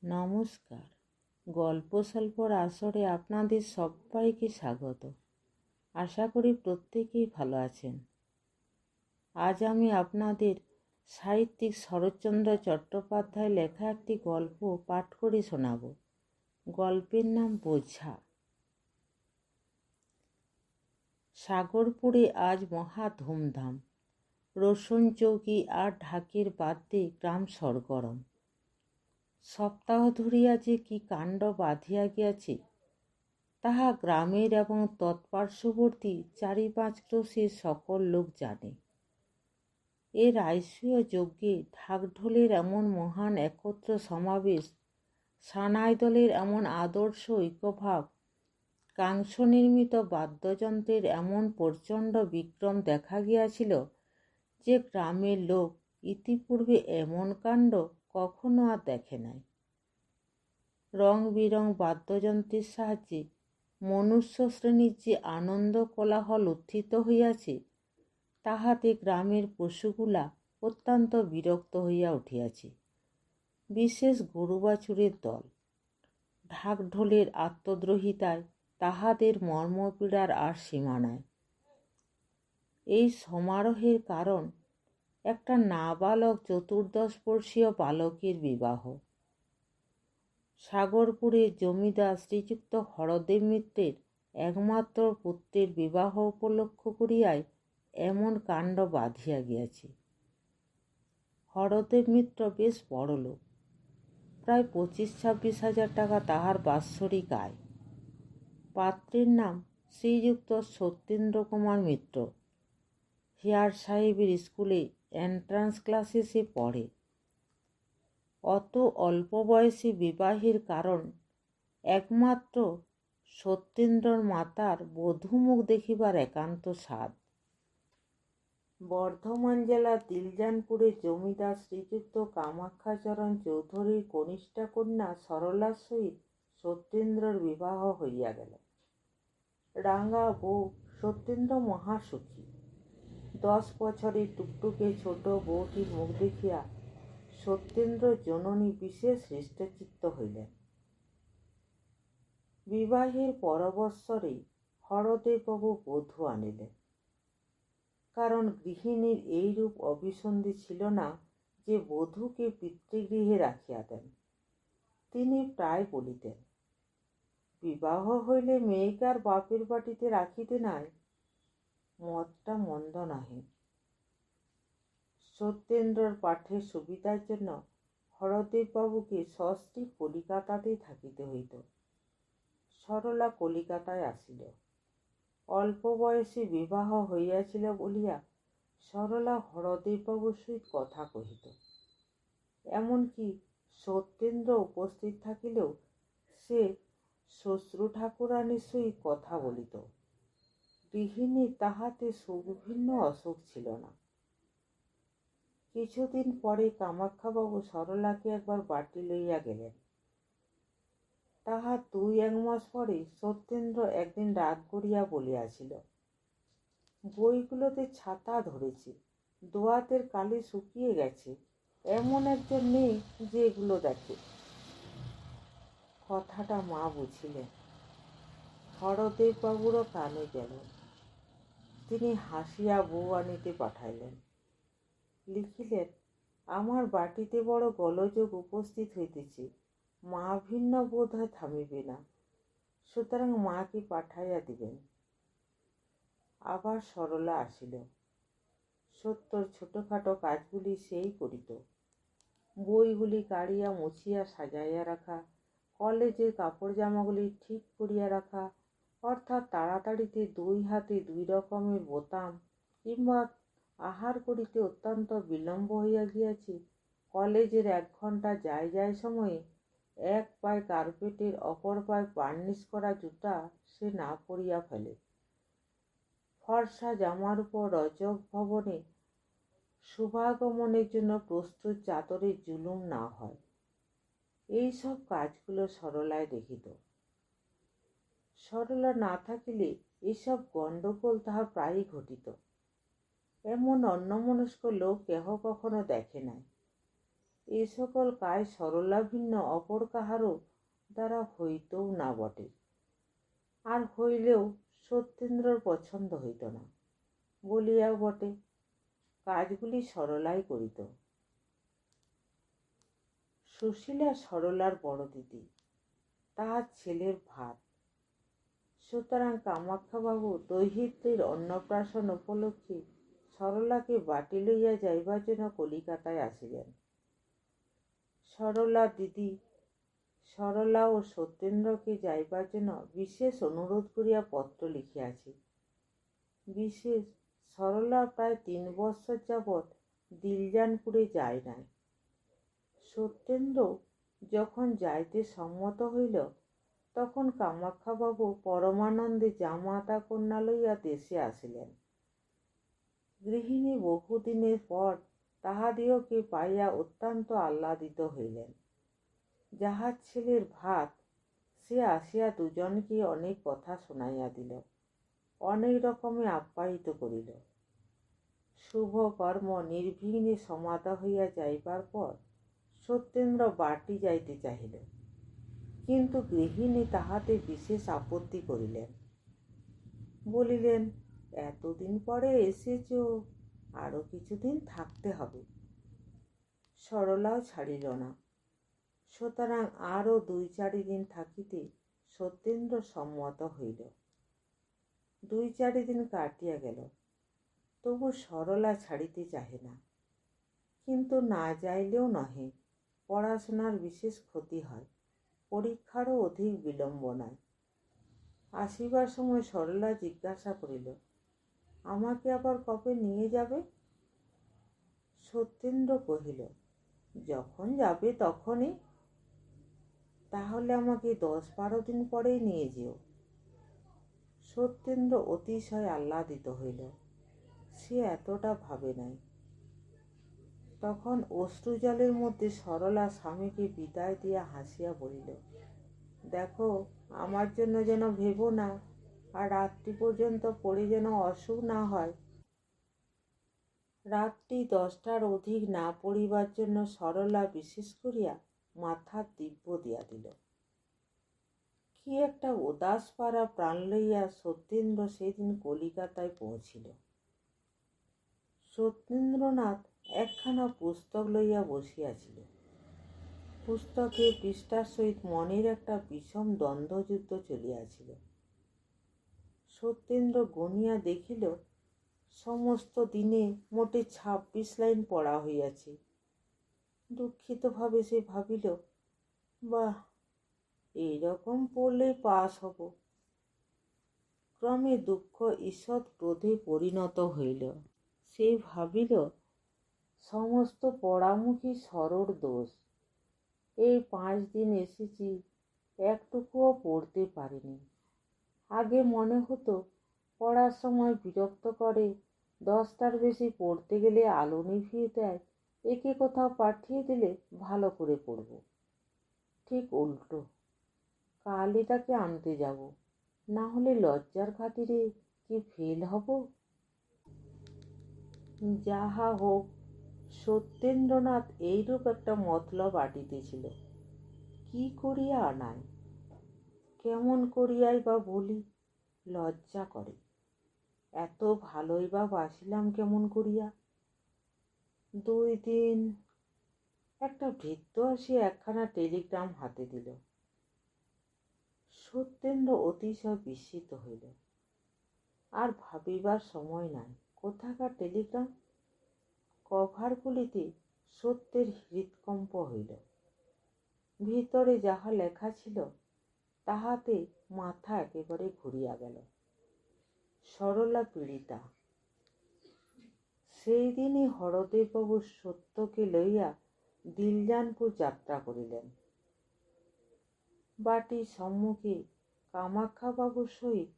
নমস্কার। গল্পস্বল্পর আসরে আপনাদের সবাইকে স্বাগত। আশা করি প্রত্যেকেই ভালো আছেন। আজ আমি আপনাদের সাহিত্যিক শরৎচন্দ্র চট্টোপাধ্যায় লেখা একটি গল্প পাঠ করে শোনাব। গল্পের নাম বোঝা। সাগরপুরে আজ মহা ধুমধাম। রসুন চৌকি আর ঢাকের বাদ্যে গ্রাম সরগরম। সপ্তাহ ধরিয়া যে কি কাণ্ড বাঁধিয়া গিয়াছে তাহা গ্রামের এবং তৎপার্শ্ববর্তী 4-5 ক্রোশের সকল লোক জানে। এ রাইসীয় যজ্ঞে ঢাকঢোলের এমন মহান একত্র সমাবেশ, সানাই দলের এমন আদর্শ ঐক্যভাব, কাংস নির্মিত বাদ্যযন্ত্রের এমন প্রচণ্ড বিক্রম দেখা গিয়াছিল যে গ্রামের লোক ইতিপূর্বে এমন কাণ্ড কখনো আর দেখে নাই। রং বিরং বাদ্যযন্ত্রের সাহায্যে মনুষ্য শ্রেণীর যে আনন্দ কোলাহল উত্থিত হইয়াছে তাহাতে গ্রামের পশুগুলা অত্যন্ত বিরক্ত হইয়া উঠিয়াছে। বিশেষ গরু বাছুরের দল। ঢাকঢোলের আত্মদ্রোহিতায় তাহাদের মর্মপীড়ার আর সীমা নাই। এই সমারোহের কারণ একটা নাবালক 14 বর্ষীয় বালকের বিবাহ। সাগরপুরের জমিদার শ্রীযুক্ত হরদেব মিত্রের একমাত্র পুত্রের বিবাহ উপলক্ষ করিয়াই এমন কাণ্ড বাঁধিয়া গিয়াছে। হরদেব মিত্র বেশ বড়লোক। প্রায় 25-26 হাজার টাকা তাহার বাৎসরিক আয়। পাত্রের নাম শ্রীযুক্ত সত্যেন্দ্র কুমার মিত্র। হেয়ার সাহেবের স্কুলে এন্ট্রান্স ক্লাসে সে পড়ে। অত অল্প বয়সে বিবাহের কারণ একমাত্র সত্যেন্দ্রর মাতার বধূমুখ দেখিবার একান্ত স্বাদ। বর্ধমান জেলার দিলজানপুরে জমিদার শ্রীযুক্ত কামাখ্যাচরণ চৌধুরীর কনিষ্ঠা কন্যা সরলার সহিত সত্যেন্দ্রর বিবাহ হইয়া গেল। রাঙা বউ সত্যেন্দ্র মহাসুখী। 10 বছরের টুকটুকে ছোট বউটির মুখ দেখিয়া সত্যেন্দ্র জননী বিশেষ হৃষ্টচিত্ত হইলেন। বিবাহের পরবৎসরে হরদেববাবু বধূ আনিলেন। কারণ গৃহিণীর এইরূপ অভিসন্ধি ছিল না যে বধূকে পিতৃগৃহে রাখিয়া দেন। তিনি প্রায় বলিতেন, বিবাহ হইলে মেয়েকে আর বাপের বাটিতে রাখিতে নাই। মতটা মন্দ নহে। সত্যেন্দ্রর পাঠের সুবিধার জন্য হরদেববাবুকে সস্ত্রীক কলিকাতাতেই থাকিতে হইত। সরলা কলিকাতায় আসিল। অল্প বয়সে বিবাহ হইয়াছিল বলিয়া সরলা হরদেববাবুর সহিত কথা কহিত। এমনকি সত্যেন্দ্র উপস্থিত থাকিলেও সে শ্বশ্রু ঠাকুরানীর সহিত কথা বলিত। গৃহিণী তাহাতে সুভিন্ন অসুখ ছিল না। কিছুদিন পরে কামাখ্যাবাবু সরলাকে একবার বাটি লইয়া গেলেন। তাহার 2-1 মাস পরে সত্যেন্দ্র একদিন রাগ করিয়া বলিয়াছিল, বইগুলোতে ছাতা ধরেছে, দোয়াতের কালি শুকিয়ে গেছে, এমন একজন নেই যে এগুলো দেখে। কথাটা মা বুঝিলেন। হরদেববাবুরও কানে গেল। তিনি হাসিয়া বউ আনিতে পাঠাইলেন। লিখিলেন, আমার বাটিতে বড় গোলযোগ উপস্থিত হইতেছে, মা ভিন্ন বোধ হয় থামিবে না, সুতরাং মাকে পাঠাইয়া দিবেন। আবার সরলা আসিল। সত্যর ছোটখাটো কাজগুলি সেই করিত। বইগুলি কাড়িয়া মুছিয়া সাজাইয়া রাখা, কলেজের কাপড় জামাগুলি ঠিক করিয়া রাখা, অর্থাৎ তাড়াতাড়িতে 2 হাতে 2 রকমের বোতাম, কিংবা আহার করিতে অত্যন্ত বিলম্ব হইয়া গিয়াছে, কলেজের 1 ঘন্টা যায় সময়ে এক পায়ে কার্পেটের অপর পায়ে বার্নিশ করা জুতা সে না পরিয়া ফেলে। ফর্সা জামার উপর রজক ভবনে শুভাগমনের জন্য প্রস্তুত চাদরের জুলুম না হয়। এইসব কাজগুলো সরলায় দেখিত। সরলা না থাকিলে এইসব গণ্ডগোল তাহার প্রায়ই ঘটিত। এমন অন্যমনস্ক লোক কেহ কখনো দেখে নাই। এই সকল কাজ সরলা ভিন্ন অপর কাহারও দ্বারা হইতও না বটে। আর হইলেও সত্যেন্দ্রর পছন্দ হইত না বলিয়াও বটে। কাজগুলি সরলাই করিত। সুশীলা সরলার বড় দিদি, তাহার ছেলের ভাত। সুতরাং কামাক্ষাবাবু দৈহিত্রীর অন্নপ্রাশন উপলক্ষে সরলাকে বাটি লইয়া যাইবার জন্য কলিকাতায় আসিলেন। সরলা ও সত্যেন্দ্রকে যাইবার জন্য বিশেষ অনুরোধ করিয়া পত্র লিখিয়াছি। বিশেষ সরলা প্রায় 3 বৎসর যাবৎ দিলজানপুরে যায় নাই। সত্যেন্দ্র যখন যাইতে সম্মত হইল, তখন কামাক্ষাবাবু পরমানন্দে জামাতা কন্যা লইয়া দেশে আসিলেন। গৃহিণী বহুদিনের পর তাহাদিওকে পাইয়া অত্যন্ত আহ্লাদিত হইলেন। যাহার ছেলের ভাত, সে আসিয়া দুজনকে অনেক কথা শুনাইয়া দিল, অনেক রকমে আপ্যায়িত করিল। শুভ কর্ম নির্বিঘ্নে সমাধা হইয়া যাইবার পর সত্যেন্দ্র বাটি যাইতে চাহিল, কিন্তু গৃহিণী তাহাতে বিশেষ আপত্তি করিলেন। বলিলেন, এতদিন পরে এসেছ, আরো কিছুদিন থাকতে হবে। সরলাও ছাড়িল না। সুতরাং আরও 2-4 দিন থাকিতে সত্যেন্দ্র সম্মত হইল। 2-4 দিন কাটিয়া গেল, তবু সরলা ছাড়িতে চাহে না। কিন্তু না যাইলেও নহে, পড়াশোনার বিশেষ ক্ষতি হয়, পরীক্ষারও অধিক বিলম্বনায়। আসিবার সময় সরলা জিজ্ঞাসা করিল, আমাকে আবার কবে নিয়ে যাবে? সত্যেন্দ্র কহিল, যখন যাবে তখনই। তাহলে আমাকে 10-12 দিন পরেই নিয়ে যেও। সত্যেন্দ্র অতিশয় আহ্লাদিত হইল। সে এতটা ভাবে নাই। তখন অশ্রুজলের মধ্যে সরলা স্বামীকে বিদায় দিয়া হাসিয়া বলিল, দেখো, আমার জন্য যেন ভেবো না, আর রাত্রি পর্যন্ত পড়ে যেন অসুখ না হয়। রাত্রি 10টার অধিক না পড়িবার জন্য সরলা বিশেষ করিয়া মাথার দিব্য দিয়া দিল। কি একটা উদাস পাড়া প্রাণ লইয়া সত্যেন্দ্র সেদিন কলিকাতায় পৌঁছিল। সত্যেন্দ্রনাথ একখানা পুস্তক লইয়া বসিয়াছিল। পুস্তকে পৃষ্ঠার সহিত মনের একটা বিষম দ্বন্দ্বযুদ্ধ চলিয়াছিল। সত্যেন্দ্র গণিয়া দেখিল, সমস্ত দিনে মোটে 26 লাইন পড়া হইয়াছে। দুঃখিত ভাবে সে ভাবিল, বাহ, এইরকম পড়লেই পাস হব। ক্রমে দুঃখ ঈষৎ ক্রোধে পরিণত হইল। সে ভাবিল, সমস্ত পড়ামুখী সরর দোষ। এই 5 দিন এসেছি, একটুকুও পড়তে পারিনি। আগে মনে হতো পড়ার সময় বিরক্ত করে, 10টার বেশি পড়তে গেলে আলো নিভিয়ে দেয়, একে কোথাও পাঠিয়ে দিলে ভালো করে পড়ব। ঠিক উল্টো, কাল এটাকে আনতে যাব, না হলে লজ্জার খাতিরে কি ফেল হব? যাহা হোক, সত্যেন্দ্রনাথ এইরূপ একটা মতলব আটিতেছিল। কি করিয়া আনায়, কেমন করিয়াই বা বলি, লজ্জা করে। এত ভালোই বা বাসিলাম কেমন করিয়া? 2 দিন একটা ভৃত্য আসিয়া একখানা টেলিগ্রাম হাতে দিল। সত্যেন্দ্র অতিশয় বিস্মিত হইল। আর ভাবিবার সময় নাই। কোথাকার টেলিগ্রাম? কভারগুলিতে সত্যের হৃৎকম্প হইল। ভিতরে যাহা লেখা ছিল, তাহাতে মাথা একেবারে ঘুরিয়া গেল। সরলা পীড়িতা। সেই দিনই হরদেববাবু সত্যকে লইয়া দিলজানপুর যাত্রা করিলেন। বাটির সম্মুখে কামাক্ষাবাবুর সহিত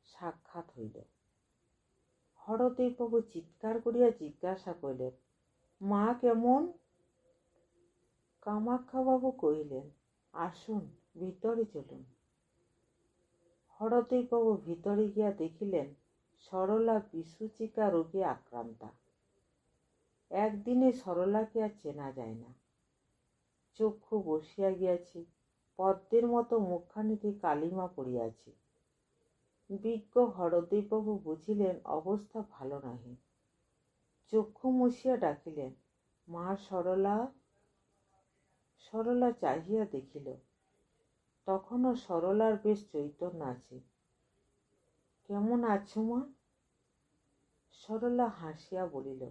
সাক্ষাৎ হইল। হরদেববাবু চিৎকার করিয়া জিজ্ঞাসা করিলেন, মা কেমন? কামাক্ষাবাবু কহিলেন, আসুন, ভিতরে চলুন। হরদেববাবু ভিতরে গিয়া দেখিলেন সরলা বিসূচিকা রোগে আক্রান্তা। একদিনে সরলাকে আর চেনা যায় না। চক্ষু বসিয়া গিয়াছে, পদ্মের মতো মুখখানিতে কালিমা পড়িয়াছে। বিজ্ঞ হরদেববাবু বুঝিলেন অবস্থা ভালো নাহি। চক্ষু মুছিয়া ডাকিলেন, মা সরলা। সরলা চাহিয়া দেখিল, তখনও সরলার বেশ চৈতন্য আছে। কেমন আছো মা? সরলা হাসিয়া বলিল,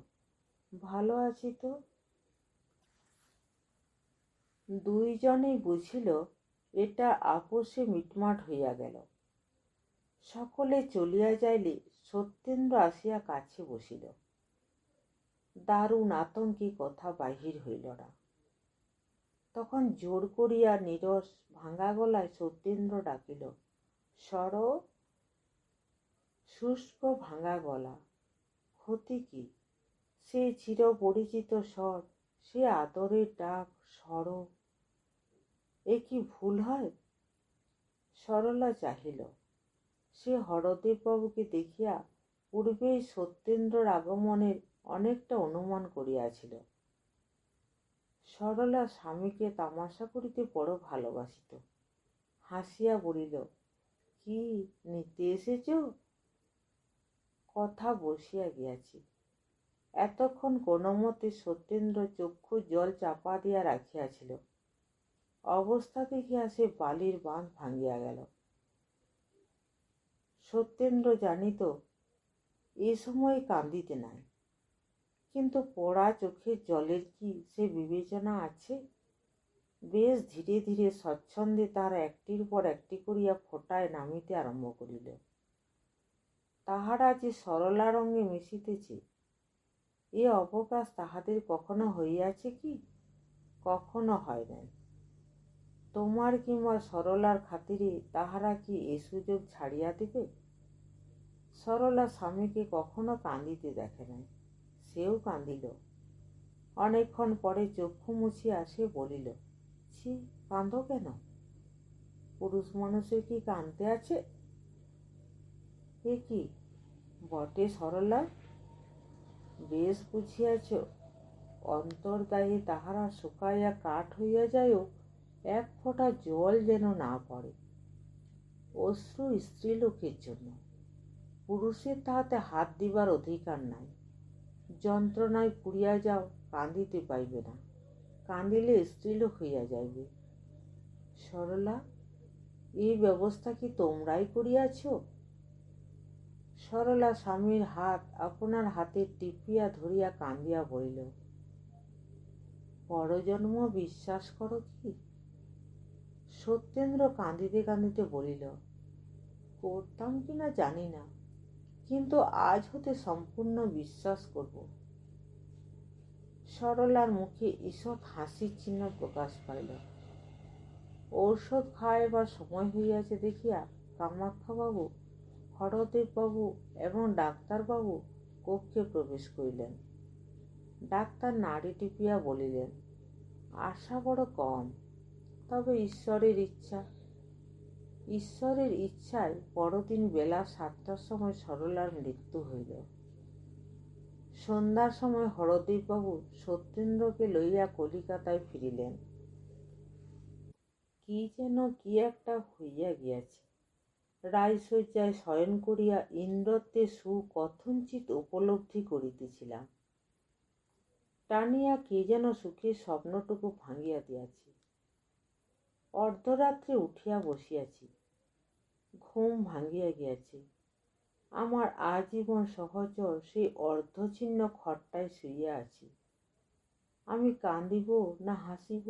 ভালো আছি তো। দুইজনেই বুঝিল এটা আপোষে মিটমাট হইয়া গেল। সকলে চলিয়া যাইলে সত্যেন্দ্র আসিয়া কাছে বসিল। দারুণ আতঙ্কে কথা বাহির হইল না। তখন জোর করিয়া নীরস ভাঙা গলায় সত্যেন্দ্র ডাকিল, সর। শুষ্ক ভাঙা গলা, ক্ষতি কি? সে চিরপরিচিত স্বর, সে আদরের ডাক, সর। এ কি ভুল হয়? সরলা চাহিল। সে হরদেববাবুকে দেখিয়া পূর্বেই সত্যেন্দ্রর আগমনের অনেকটা অনুমান করিয়াছিল। সরলা স্বামীকে তামাশা করিতে বড় ভালোবাসিত। হাসিয়া বলিল, কি নিতে এসেছ? কথা বসিয়া গিয়াছি। এতক্ষণ কোনোমতে সত্যেন্দ্র চক্ষু জল চাপা দিয়া রাখিয়াছিল। অবস্থা দেখিয়া সে বালির বাঁধ ভাঙিয়া গেল। সত্যেন্দ্র জানিত এ সময় কান্দিতে নাই, কিন্তু পড়া চোখের জলের কি সে বিবেচনা আছে? বেশ ধীরে ধীরে স্বচ্ছন্দে তার একটির পর একটি করিয়া ফোঁটায় নামিতে আরম্ভ করিল। তাহারা যে সরলা রঙে মিশিতেছে, এ অবকাশ তাহাদের কখনো হইয়াছে কি? কখনো হয় নাই। তোমার কিংবা সরলার খাতিরে তাহারা কি এ সুযোগ ছাড়িয়া দিবে? সরলা স্বামীকে কখনো কাঁদিতে দেখে নাই, সেও কাঁদিল। অনেকক্ষণ পরে চক্ষু মুছিয়া সে বলিল, ছি, কাঁদো কেন? পুরুষ মানুষের কি কাঁদতে আছে? এ কি বটে সরলা, বেশ বুঝিয়াছ। অন্তর্দায়ে তাহারা শুকাইয়া কাঠ হইয়া যায়ও, এক ফোঁটা জল যেন না পড়ে। অশ্রু স্ত্রীলোকের জন্য, পুরুষের তাহাতে হাত দিবার অধিকার নাই। যন্ত্রণায় পুড়িয়া যাও, কাঁদিতে পাইবে না, কাঁদিলে স্ত্রীলোক হইয়া যাইবে। সরলা, এই ব্যবস্থা কি তোমরাই করিয়াছ? সরলা স্বামীর হাত আপনার হাতে টিপিয়া ধরিয়া কাঁদিয়া বলিল, পরজন্ম বিশ্বাস করো কি? সত্যেন্দ্র কাঁদিতে কাঁদিতে বলিল, করতাম কিনা জানি না, কিন্তু আজ হতে সম্পূর্ণ বিশ্বাস করব। সরলার মুখে ঈষৎ হাসির চিহ্ন প্রকাশ পাইল। ঔষধ খাওয়াইবার সময় হইয়াছে দেখিয়া কামাক্ষাবাবু, হরদেববাবু এবং ডাক্তারবাবু কক্ষে প্রবেশ করিলেন। ডাক্তার নাড়ি টিপিয়া বলিলেন, আশা বড় কম, তবে ঈশ্বরের ইচ্ছা। ঈশ্বরের ইচ্ছায় পরদিন বেলা 7টার সময় সরলার মৃত্যু হইল। সন্ধ্যার সময় হরদেববাবু সত্যেন্দ্রকে লইয়া কলিকাতায় ফিরিলেন। কি যেন কি একটা হইয়া গিয়াছে। রায়শয্যায় শয়ন করিয়া ইন্দ্রত্বের সুখ কথঞ্চিত উপলব্ধি করিতেছিলাম। টানিয়া কে যেন সুখের স্বপ্নটুকু ভাঙিয়া দিয়াছি। অর্ধরাত্রে উঠিয়া বসিয়াছি, ঘুম ভাঙিয়া গিয়াছে। আমার আজীবন সহচর সেই অর্ধছিন্ন খটটায় শুইয়া আছি। আমি কাঁদিব না হাসিব?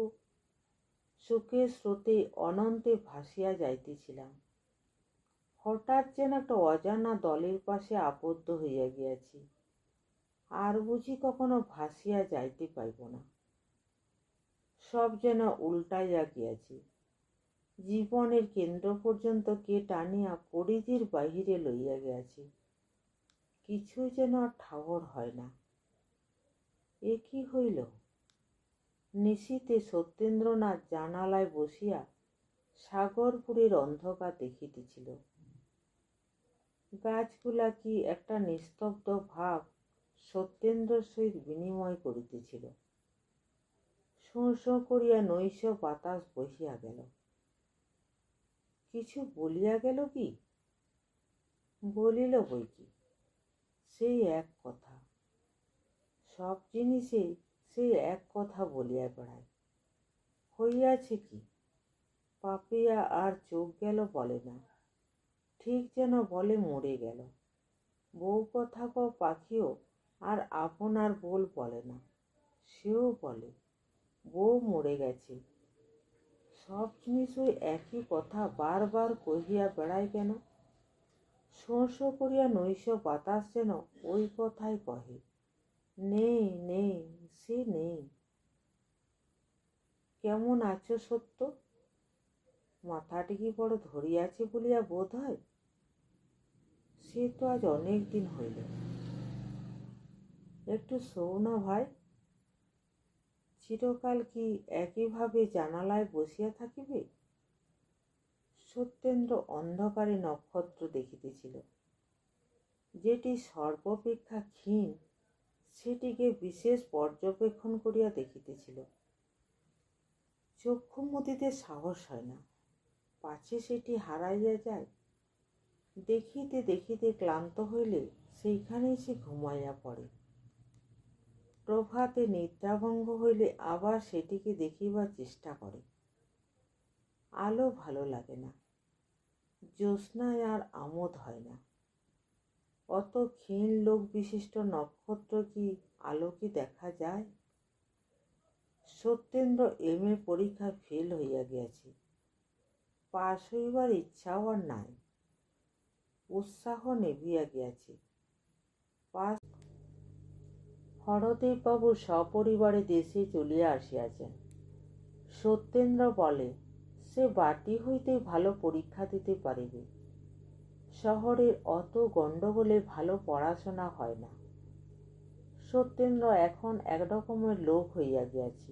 সুখের স্রোতে অনন্তে ভাসিয়া যাইতেছিলাম। হঠাৎ যেন একটা অজানা দলের পাশে আবদ্ধ হইয়া গিয়াছি। আর বুঝি কখনো ভাসিয়া যাইতে পাইব না। সব যেন উল্টাইয়া গিয়াছে। জীবনের কেন্দ্র পর্যন্ত কে টানিয়া পরিধির বাহিরে লইয়া গিয়াছে। কিছু যেন ঠাওর হয় না। এ কি হইল? নিশীথে সত্যেন্দ্রনাথ জানালায় বসিয়া সাগরপুরের অন্ধকার দেখিতেছিল। গাছগুলা কি একটা নিস্তব্ধ ভাব সত্যেন্দ্রের সহিত বিনিময় করিতেছিল। শোঁ শোঁ করিয়া নৈশ বাতাস বহিয়া গেল। কিছু বলিয়া গেল কি? বলিল বই কি, সেই এক কথা। সব জিনিসে সেই এক কথা বলিয়া বেড়ায়। হইয়াছে কি? পাপিয়া আর চোখ গেল বলে না, ঠিক যেন বলে মরে গেল। বউ কথা কও পাখিও আর আপনার বোল বলে না, সেও বলে বউ মরে গেছে। সব জিনিস ওই একই কথা বারবার কহিয়া বেড়ায় কেন? শোঁ শোঁ করিয়া নৈশ বাতাস যেন ওই কথাই কহে, নেই নেই, সে নেই। কেমন আছো সত্য? মাথাটি কি বড় ধরিয়াছে বলিয়া বোধ হয়? সে তো আজ অনেক দিন হইল। একটু শোও না ভাই। চিরকাল কি একইভাবে জানালায় বসিয়া থাকিবে? সত্যেন্দ্র অন্ধকারে নক্ষত্র দেখিতেছিল। যেটি সর্বাপেক্ষা ক্ষীণ সেটিকে বিশেষ পর্যবেক্ষণ করিয়া দেখিতেছিল। চক্ষু মুদিতে সাহস হয় না, পাছে সেটি হারাইয়া যায়। দেখিতে দেখিতে ক্লান্ত হইলে সেইখানেই সে ঘুমাইয়া পড়ে। প্রভাতে নিদ্রাভঙ্গ হইলে আবার সেটিকে দেখিবার চেষ্টা করে। আলো ভালো লাগে না, জ্যোৎস্নায় আর আমোদ হয় না। অত ক্ষীণ লোক বিশিষ্ট নক্ষত্র কি আলোকে দেখা যায়? সত্যেন্দ্র এম.এ পরীক্ষায় ফেল হইয়া গিয়াছে। পাশ হইবার ইচ্ছাও আর নাই, উৎসাহ নিভিয়া গিয়াছে। পাশ হরদেববাবু সপরিবারে দেশে চলিয়া আসিয়াছেন। সত্যেন্দ্র বলে সে বাটি হইতেই ভালো পরীক্ষা দিতে পারিবে। শহরের অত গণ্ডগোলে ভালো পড়াশোনা হয় না। সত্যেন্দ্র এখন একরকমের লোক হইয়া গিয়াছে।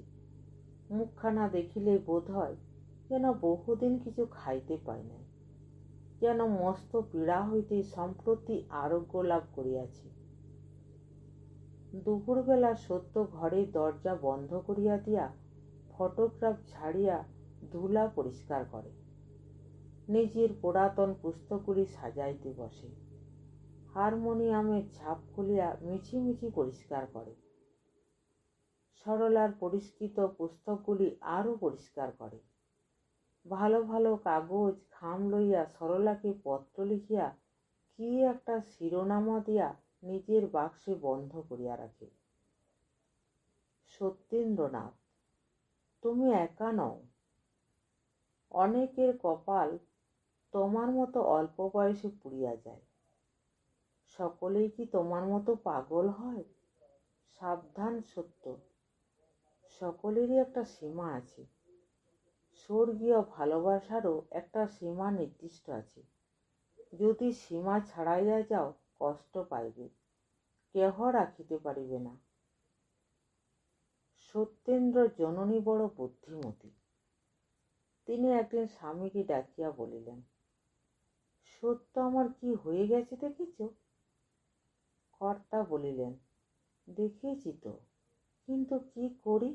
মুখখানা দেখিলে বোধ হয় যেন বহুদিন কিছু খাইতে পায় নাই, যেন মস্ত পীড়া হইতে সম্প্রতি আরোগ্য লাভ করিয়াছে। দুপুরবেলা সত্য ঘরের দরজা বন্ধ করিয়া দিয়া ফটোগ্রাফ ঝাড়িয়া ধুলা পরিষ্কার করে। নিজের পুরাতন পুস্তকগুলি সাজাইতে বসে। হারমোনিয়ামের ঝাঁপ খুলিয়া মিছিমিছি পরিষ্কার করে। সরলার পরিষ্কৃত পুস্তকগুলি আরও পরিষ্কার করে। ভালো ভালো কাগজ খাম লইয়া সরলাকে পত্র লিখিয়া কি একটা শিরোনামা দিয়া নিজের বাক্সে বন্ধ করিয়া রাখে। সত্যেন্দ্রনাথ, তুমি একা নও। অনেকের কপাল তোমার মতো অল্প বয়সে পুড়িয়া যায়। সকলেই কি তোমার মতো পাগল হয়? সাবধান সত্য, সকলেরই একটা সীমা আছে। স্বর্গীয় ভালোবাসারও একটা সীমা নির্দিষ্ট আছে। যদি সীমা ছাড়াইয়া যাও কষ্ট পাইবে, কেহ রাখিতে পারিবে না। সত্যেন্দ্র জননী বড় বুদ্ধিমতী। তিনি একদিন স্বামীকে ডাকিয়া বলিলেন, সত্য আমার কি হয়ে গেছে দেখেছ? কর্তা বলিলেন, দেখেছি তো, কিন্তু কি করি?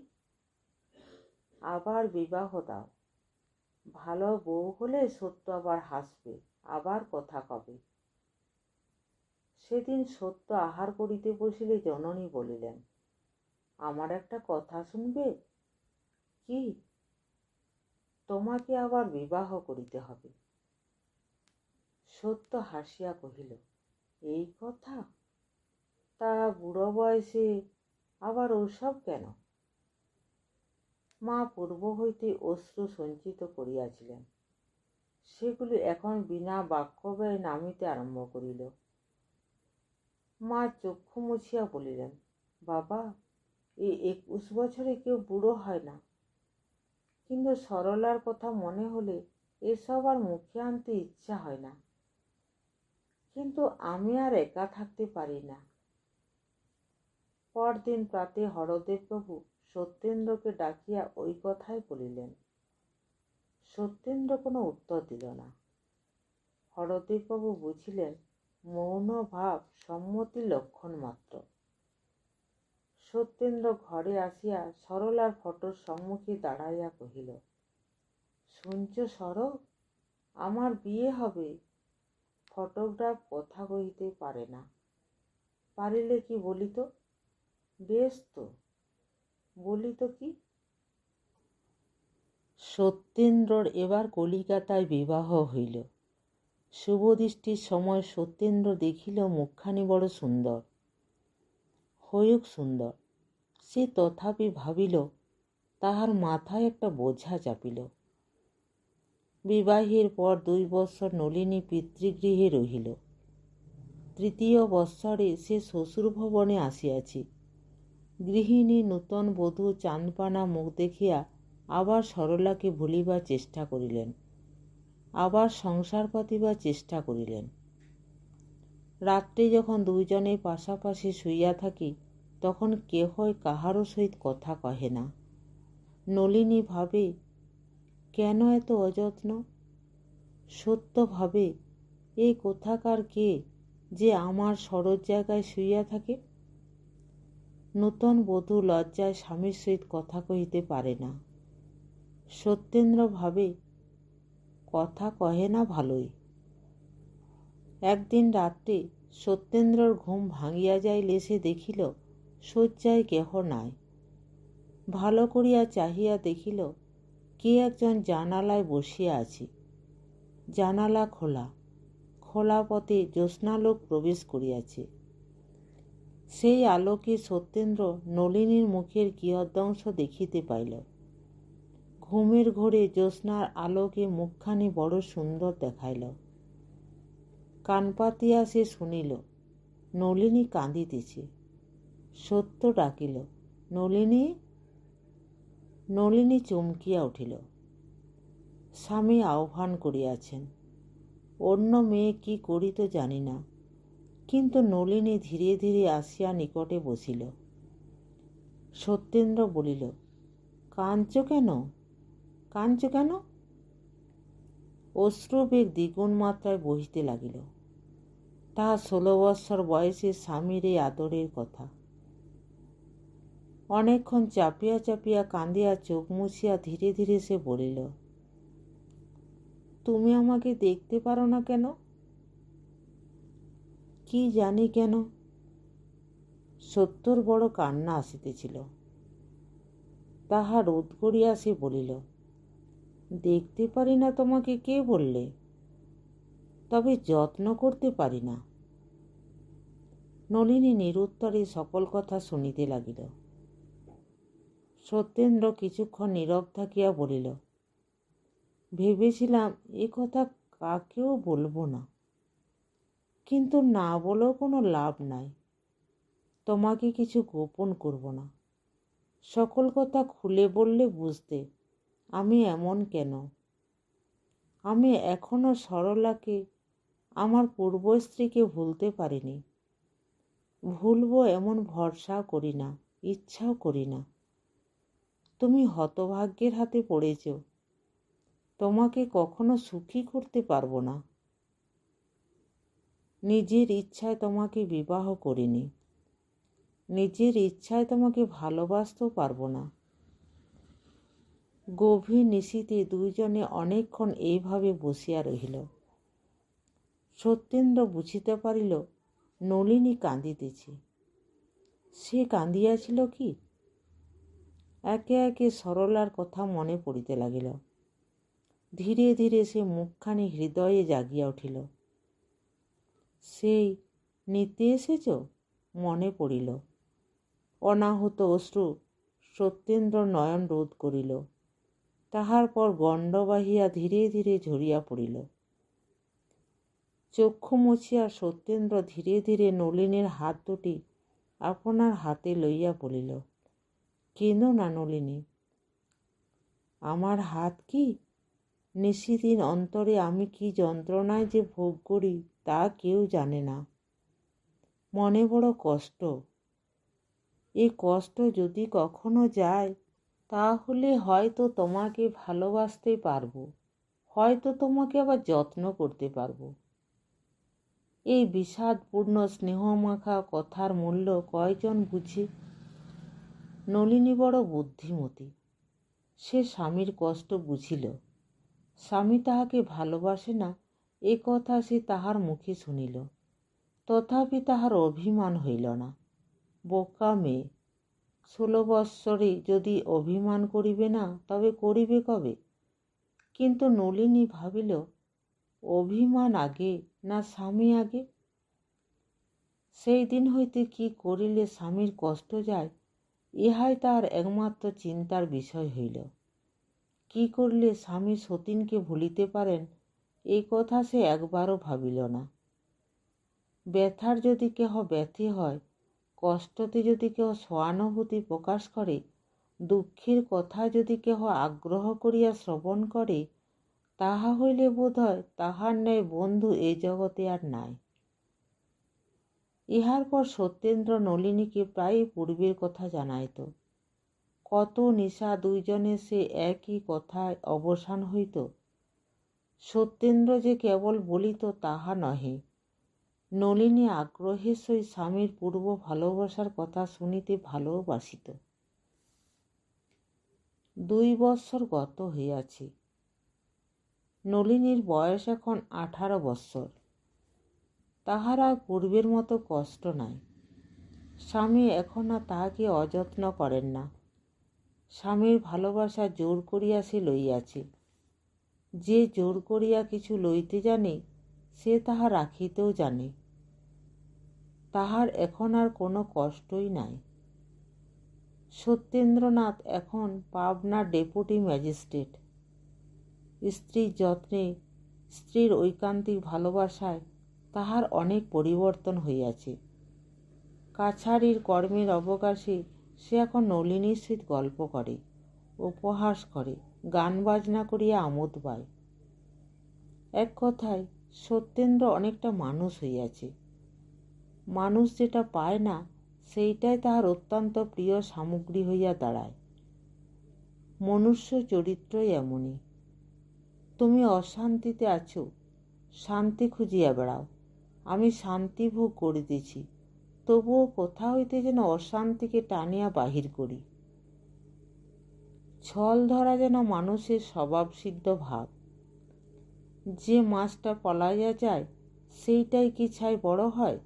আবার বিবাহ দাও। ভালো বউ হলে সত্য আবার হাসবে, আবার কথা কবে। সেদিন সত্য আহার করিতে বসিলে জননী বলিলেন, আমার একটা কথা শুনবে? কি? তোমাকে আবার বিবাহ করিতে হবে। সত্য হাসিয়া কহিল, এই কথা? তা বুড়ো বয়সে আবার ওসব কেন? মা পূর্ব হইতে অশ্রু সঞ্চিত করিয়াছিলেন, সেগুলি এখন বিনা বাক্যব্যয়ে নামিতে আরম্ভ করিল। মা চক্ষু মুছিয়া বলিলেন, বাবা, এই 21 বছরে কেউ বুড়ো হয় না। কিন্তু সরলার কথা মনে হলে এসব আর মুখে আনতে ইচ্ছা হয় না। কিন্তু আমি আর একা থাকতে পারি না। পরদিন প্রাতে হরদেববাবু সত্যেন্দ্রকে ডাকিয়া ওই কথাই বলিলেন। সত্যেন্দ্র কোনো উত্তর দিল না। হরদেববাবু বুঝিলেন মৌন ভাব সম্মতির লক্ষণ মাত্র। সত্যেন্দ্র ঘরে আসিয়া সরলার ফটোর সম্মুখে দাঁড়াইয়া কহিল, শুনছ সর, আমার বিয়ে হবে। ফটোগ্রাফ কথা কহিতে পারে না, পারিলে কি বলিত? বেশ তো, বলিত কি? সত্যেন্দ্রর এবার কলিকাতায় বিবাহ হইল। শুভদৃষ্টির সময় সত্যেন্দ্র দেখিল মুখখানি বড় সুন্দর, হউক সুন্দর। সে তথাপি ভাবিল তাহার মাথায় একটা বোঝা চাপিল। বিবাহের পর 2 বৎসর নলিনী পিতৃগৃহে রহিল। 3য় বৎসরে সে শ্বশুরভবনে আসিয়াছে। গৃহিণী নূতন বধূ চাঁদপানা মুখ দেখিয়া আবার সরলাকে ভুলিবার চেষ্টা করিলেন, আবার সংসার পাতিবার চেষ্টা করিলেন। রাত্রে যখন দুইজনে পাশাপাশি শুইয়া থাকি, তখন কেহই কাহারও সহিত কথা কহে না। নলিনী ভাবে, কেন এত অযত্ন? সত্য ভাবে, এই কোথাকার কে যে আমার সরোজ জায়গায় শুইয়া থাকে? নূতন বধূ লজ্জায় স্বামীর সহিত কথা কহিতে পারে না। সত্যেন্দ্র ভাবে, কথা কহে না ভালোই। একদিন রাত্রে সত্যেন্দ্রর ঘুম ভাঙিয়া যাইলে সে দেখিল শয্যায় কেহ নাই। ভালো করিয়া চাহিয়া দেখিল কে একজন জানালায় বসিয়া আছে। জানালা খোলা, খোলা পথে জ্যোৎস্নালোক প্রবেশ করিয়াছে। সেই আলোকে সত্যেন্দ্র নলিনীর মুখের কিয়দংশ দেখিতে পাইল। ঘুমের ঘোরে জ্যোৎস্নার আলোকে মুখখানি বড় সুন্দর দেখাইল। কান পাতিয়া সে শুনিল নলিনী কাঁদিতেছে। সত্য ডাকিল, নলিনী। নলিনী চমকিয়া উঠিল। স্বামী আহ্বান করিয়াছেন। অন্য মেয়ে কি করিত জানি না, কিন্তু নলিনী ধীরে ধীরে আসিয়া নিকটে বসিল। সত্যেন্দ্র বলিল, কাঁদছ কেন? কাঁদছ কেন? অশ্রুবেগ দ্বিগুণ মাত্রায় বহিতে লাগিল। তাহার 16 বৎসর বয়সে স্বামীর এই আদরের কথা। অনেকক্ষণ চাপিয়া চাপিয়া কাঁদিয়া চোখ মুছিয়া ধীরে ধীরে সে বলিল, তুমি আমাকে দেখতে পারো না কেন? কি জানি কেন। সত্যর বড় কান্না আসিতেছিল। তাহা রোধ করিয়া সে বলিল, দেখতে পারি না তোমাকে কে বললে? তবে যত্ন করতে পারি না। নলিনী নিরুত্তরে সকল কথা শুনিতে লাগিল। সত্যেন্দ্র কিছুক্ষণ নীরব থাকিয়া বলিল, ভেবেছিলাম এ কথা কাকেও বলবো না, কিন্তু না বলেও কোনো লাভ নাই। তোমাকে কিছু গোপন করব না। সকল কথা খুলে বললে বুঝতে আমি এমন কেন। আমি এখনো সরলাকে, আমার পূর্ব স্ত্রীকে ভুলতে পারিনি। ভুলবো এমন ভরসা করি না, ইচ্ছাও করি না। তুমি হতভাগ্যের হাতে পড়েছ। তোমাকে কখনো সুখী করতে পারবো না। নিজের ইচ্ছায় তোমাকে বিবাহ করিনি। নিজের ইচ্ছায় তোমাকে ভালোবাসতেও পারবো না। গভীর নিশীথে দুইজনে অনেকক্ষণ এইভাবে বসিয়া রহিল। সত্যেন্দ্র বুঝিতে পারিল নলিনী কাঁদিতেছে। সে কাঁদিয়াছিল কি? একে একে সরলার কথা মনে পড়িতে লাগিল। ধীরে ধীরে সে মুখখানি হৃদয়ে জাগিয়া উঠিল। সেই নিতে এসেছ মনে পড়িল। অনাহত অশ্রু সত্যেন্দ্র নয়ন রোধ করিল। তাহার পর গণ্ড বাহিয়া ধীরে ধীরে ঝরিয়া পড়িল। চক্ষু মুছিয়া সত্যেন্দ্র ধীরে ধীরে নলিনীর হাত দুটি আপনার হাতে লইয়া বলিল, কেঁদো না নলিনী। আমার হাত কি? নিশিদিন অন্তরে আমি কি যন্ত্রণায় যে ভোগ করি তা কেউ জানে না। মনে বড় কষ্ট। এই কষ্ট যদি কখনো যায়, তাহলে হয়তো তোমাকে ভালোবাসতে পারবো, হয়তো তোমাকে আবার যত্ন করতে পারবো। এই বিষাদপূর্ণ স্নেহমাখা কথার মূল্য কয়জন বুঝে? নলিনী বড় বুদ্ধিমতী। সে স্বামীর কষ্ট বুঝিল। স্বামী তাহাকে ভালোবাসে না এ কথা সে তাহার মুখে শুনিল, তথাপি তাহার অভিমান হইল না। বোকা মেয়ে, 16 বৎসরে যদি অভিমান করিবে না তবে করিবে কবে? কিন্তু নলিনী ভাবিল, অভিমান আগে না স্বামী আগে? সেই দিন হইতে কি করিলে স্বামীর কষ্ট যায়, ইহাই তার একমাত্র চিন্তার বিষয় হইল। কি করলে স্বামী সতীনকে ভুলিতে পারেন এই কথা সে একবারও ভাবিল না। ব্যথার যদি কেহ ব্যথী হয়, কষ্টতে যদি কেহ সহানুভূতি প্রকাশ করে, দুঃখের কথা যদি কেহ আগ্রহ করিয়া শ্রবণ করে, তাহা হইলে বোধ হয় তাহার ন্যায় বন্ধু এ জগতে আর নাই। ইহার পর সত্যেন্দ্র নলিনীকে প্রায়ই পূর্বের কথা জানাইত। কত নিশা দুইজনে সে একই কথায় অবসান হইত। সত্যেন্দ্র যে কেবল বলিত তাহা নহে, নলিনী আগ্রহের সহিত স্বামীর পূর্ব ভালোবাসার কথা শুনিতে ভালোবাসিত। 2 বৎসর গত হইয়াছে। নলিনীর বয়স এখন 18 বৎসর। তাহার আর পূর্বের মতো কষ্ট নাই। স্বামী এখন আর তাহাকে অযত্ন করেন না। স্বামীর ভালোবাসা জোর করিয়া সে লইয়াছে। যে জোর করিয়া কিছু লইতে জানে সে তাহা রাখিতেও জানে। তাহার এখন আর কোনো কষ্টই নাই। সত্যেন্দ্রনাথ এখন পাবনার ডেপুটি ম্যাজিস্ট্রেট। স্ত্রীর যত্নে, স্ত্রীর ঐকান্তিক ভালোবাসায় তাহার অনেক পরিবর্তন হইয়াছে। কাছারির কর্মের অবকাশে সে এখন নলিনীর সহিত গল্প করে, উপহাস করে, গান বাজনা করিয়া আমোদ পায়। এক কথায় সত্যেন্দ্র অনেকটা মানুষ হইয়াছে। মানুষ যেটা পায় না সেইটাই তাহার অত্যন্ত প্রিয় সামগ্রী হইয়া দাঁড়ায়। মনুষ্য চরিত্রই এমনই। তুমি অশান্তিতে আছো, শান্তি খুঁজিয়া বেড়াও। আমি শান্তি ভোগ করিতেছি, তবুও কোথা হইতে যেন অশান্তিকে টানিয়া বাহির করি। ছল ধরা যেন মানুষের স্বভাবসিদ্ধ ভাব। যে মাছটা পলাইয়া যায় সেইটাই কি ছাই বড় হয়?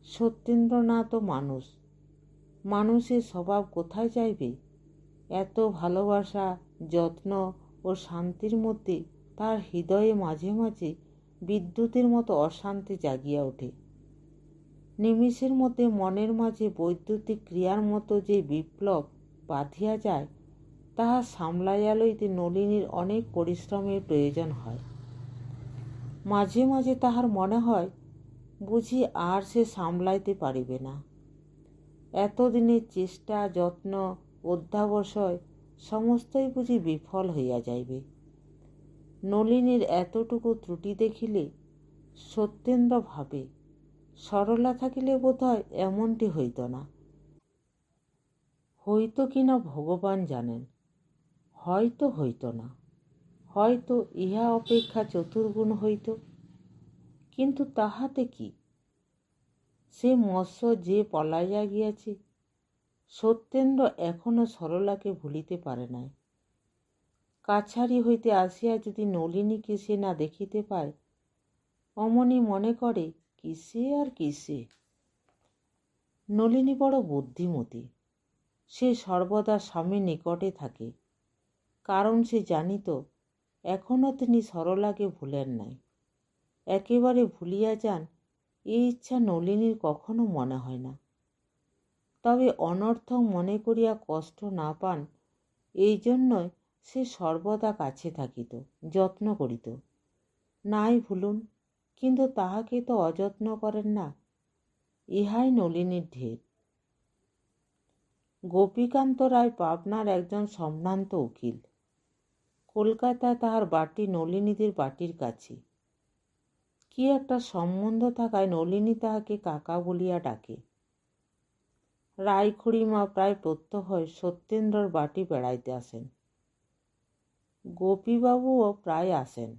সত্যেন্দ্রনাথও মানুষ। মানুষের স্বভাব কোথায় যাইবে? এত ভালোবাসা, যত্ন ও শান্তির মধ্যে তার হৃদয়ে মাঝে মাঝে বিদ্যুতের মতো অশান্তি জাগিয়া ওঠে। নিমিষের মধ্যে মনের মাঝে বৈদ্যুতিক ক্রিয়ার মতো যে বিপ্লব বাঁধিয়া যায়, তাহা সামলাইয়া লইতে নলিনীর অনেক পরিশ্রমের প্রয়োজন হয়। মাঝে মাঝে তাহার মনে হয় বুঝি আর সে সামলাইতে পারিবে না। এতদিনের চেষ্টা, যত্ন, অধ্যাবসায় সমস্তই বুঝি বিফল হইয়া যাইবে। নলিনীর এতটুকু ত্রুটি দেখিলে সত্যেন্দ্র ভাবে, সরলা থাকিলে বোধ হয় এমনটি হইত না। হইত কিনা ভগবান জানেন, হয়তো হইত না, হয়তো ইহা অপেক্ষা চতুর্গুণ হইত। কিন্তু তাহাতে কি? সে মৎস্য যে পলাইয়া গিয়াছে, সত্যেন্দ্র এখনো সরলাকে ভুলিতে পারে নাই। কাছারি হইতে আসিয়া যদি নলিনীকে সে না দেখিতে পায়, অমনি মনে করে কিসে আর কিসে। নলিনী বড় বুদ্ধিমতী। সে সর্বদা স্বামীর নিকটে থাকে, কারণ সে জানিত এখনও তিনি সরলাকে ভুলেন নাই। একেবারে ভুলিয়া যান এই ইচ্ছা নলিনীর কখনো মনে হয় না। তবে অনর্থক মনে করিয়া কষ্ট না পান এই জন্যই সে সর্বদা কাছে থাকিত, যত্ন করিত। নাই ভুলুন, কিন্তু তাহাকে তো অযত্ন করেন না, ইহাই নলিনীর ঢের। গোপীকান্ত রায় পাবনার একজন সম্ভ্রান্ত উকিল। কলকাতায় তাহার বাটি নলিনীদের বাটির কাছে। কি একটা সম্বন্ধ থাকায় নলিনী তাহাকে কাকা বলিয়া ডাকে। রায়খুড়িমা প্রায় প্রত্যহ সত্যেন্দ্রর বাটি বেড়াইতে আসেন। গোপীবাবুও প্রায় আসেন।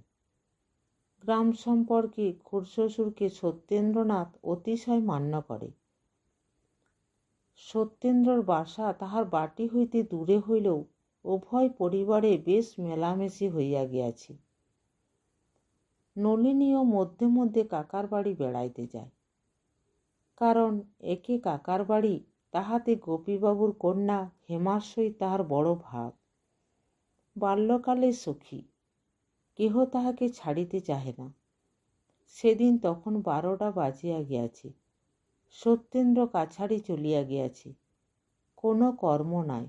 গ্রাম সম্পর্কে খুড়শ্বশুরকে সত্যেন্দ্রনাথ অতিশয় মান্য করে। সত্যেন্দ্রর বাসা তাহার বাটি হইতে দূরে হইলেও উভয় পরিবারে বেশ মেলামেশি হইয়া গিয়াছে। নলিনীও মধ্যে মধ্যে কাকার বাড়ি বেড়াইতে যায়, কারণ একে কাকার বাড়ি, তাহাতে গোপীবাবুর কন্যা হেমার সহিত তাহার বড় ভাব। বাল্যকালের সখী, কেহ তাহাকে ছাড়িতে চাহে না। সেদিন তখন 12টা বাজিয়া গিয়াছে। সত্যেন্দ্র কাছারি চলিয়া গিয়াছে, কোনো কর্ম নাই।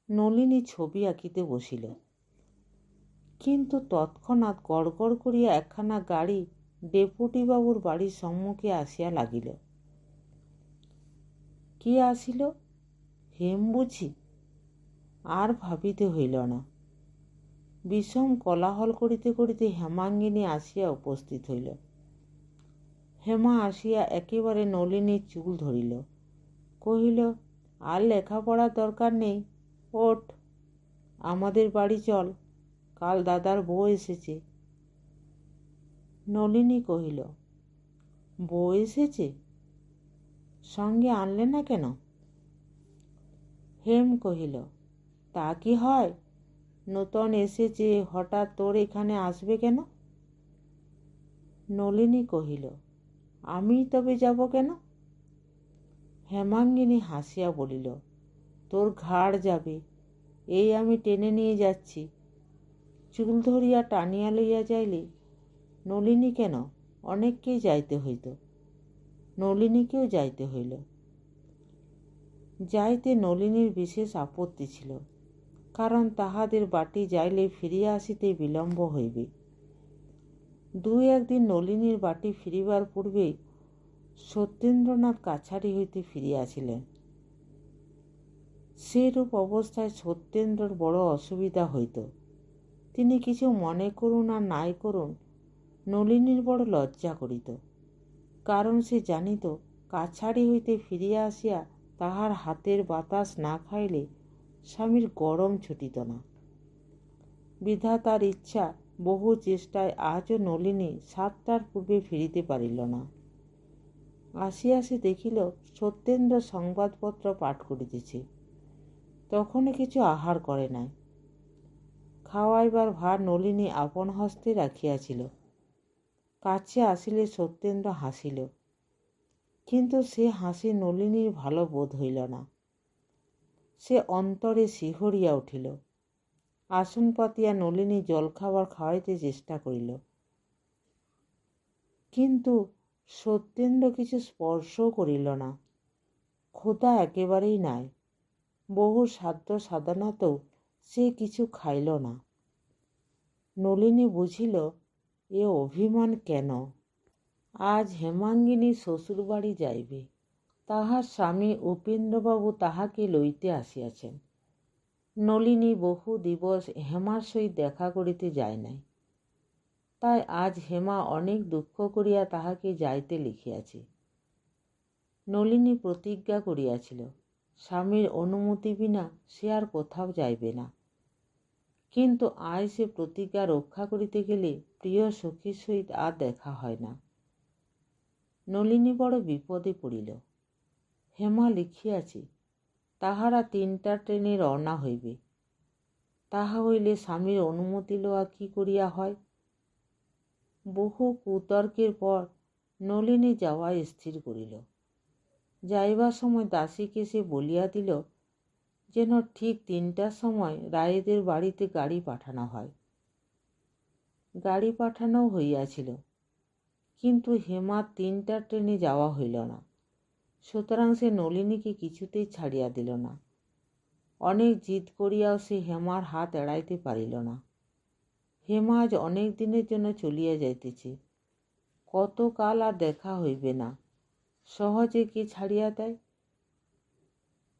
নলিনী ছবি আঁকিতে বসিল, কিন্তু তৎক্ষণাৎ গড়গড় করিয়া একখানা গাড়ি ডেপুটিবাবুর বাড়ির সম্মুখে আসিয়া লাগিল। কে আসিল? হেম বুঝি? আর ভাবিতে হইল না। বিষম কোলাহল করিতে করিতে হেমাঙ্গিনী আসিয়া উপস্থিত হইল। হেমা আসিয়া একেবারে নলিনীর চুল ধরিল, কহিল, আর লেখাপড়ার দরকার নেই, ওঠ, আমাদের বাড়ি চল, কাল দাদার বউ এসেছে। নলিনী কহিল, বউ এসেছে? সঙ্গে আনলে না কেন? হেম কহিল, তা কি হয়, নূতন এসেছে, হঠাৎ তোর এখানে আসবে কেন? নলিনী কহিল, আমি তবে যাব কেন? হেমাঙ্গিনী হাসিয়া বলিল, তোর ঘাড় যাবে, এই আমি টেনে নিয়ে যাচ্ছি। চুল ধরিয়া টানিয়া লইয়া যাইলে নলিনী কেন, অনেককেই যাইতে হইত। নলিনীকেও যাইতে হইল। যাইতে নলিনীর বিশেষ আপত্তি ছিল, কারণ তাহাদের বাটি যাইলে ফিরিয়া আসিতে বিলম্ব হইবে। 2-1 দিন নলিনীর বাটি ফিরিবার পূর্বে সত্যেন্দ্রনাথ কাছারি হইতে ফিরিয়াছিলেন। সেরূপ অবস্থায় সত্যেন্দ্রর বড় অসুবিধা হইত। তিনি কিছু মনে করুন আর নাই করুন, নলিনীর বড় লজ্জা করিত, কারণ সে জানিত কাছারি হইতে ফিরিয়া আসিয়া তাহার হাতের বাতাস না খাইলে স্বামীর গরম ছুটিত না। বিধাতার ইচ্ছা, বহু চেষ্টায় আজও নলিনী 7টার পূর্বে ফিরিতে পারিল না। আসিয়া সে দেখিল সত্যেন্দ্র সংবাদপত্র পাঠ করিতেছে। তখনও কিছু আহার করে নাই। খাওয়াইবার ভার নলিনী আপন হস্তে রাখিয়াছিল। কাছে আসিলে সত্যেন্দ্র হাসিল, কিন্তু সে হাসি নলিনীর ভালো বোধ হইল না। সে অন্তরে শিহরিয়া উঠিল। আসন পাতিয়া নলিনী জলখাবার খাওয়াইতে চেষ্টা করিল, কিন্তু সত্যেন্দ্র কিছু স্পর্শও করিল না। ক্ষুধা একেবারেই নাই। বহু সাধ্য সাধনাতেও সে কিছু খাইল না। নলিনী বুঝিল, এ অভিমান কেন। আজ হেমাঙ্গিনী শ্বশুরবাড়ি যাইবে। তাহার স্বামী উপেন্দ্রবাবু তাহাকে লইতে আসিয়াছেন। নলিনী বহু দিবস হেমার সহিত দেখা করিতে যায় নাই। তাই আজ হেমা অনেক দুঃখ করিয়া তাহাকে যাইতে লিখিয়াছে। নলিনী প্রতিজ্ঞা করিয়াছিল, স্বামীর অনুমতি বিনা সে আর কোথাও যাইবে না। কিন্তু আজ সে প্রতিজ্ঞা রক্ষা করিতে গেলে প্রিয় সখীর সহিত আর দেখা হয় না। নলিনী বড় বিপদে পড়িল। হেমা লিখিয়াছে, তাহারা 3টা ট্রেনে রওনা হইবে। তাহা হইলে স্বামীর অনুমতি লওয়া কি করিয়া হয়। বহু কুতর্কের পর নলিনী যাওয়া স্থির করিল। যাইবার সময় দাসীকে সে বলিয়া দিল, যেন ঠিক 3টার সময় রায়েদের বাড়িতে গাড়ি পাঠানো হয়। গাড়ি পাঠানো হইয়াছিল, কিন্তু হেমার 3টা ট্রেনে যাওয়া হইল না। সুতরাং সে নলিনীকে কিছুতেই ছাড়িয়া দিল না। অনেক জিদ করিয়াও সে হেমার হাত এড়াইতে পারিল না। হেমা আজ অনেক দিনের জন্য চলিয়া যাইতেছে। কতকাল আর দেখা হইবে না, সহজে কে ছাড়িয়া দেয়।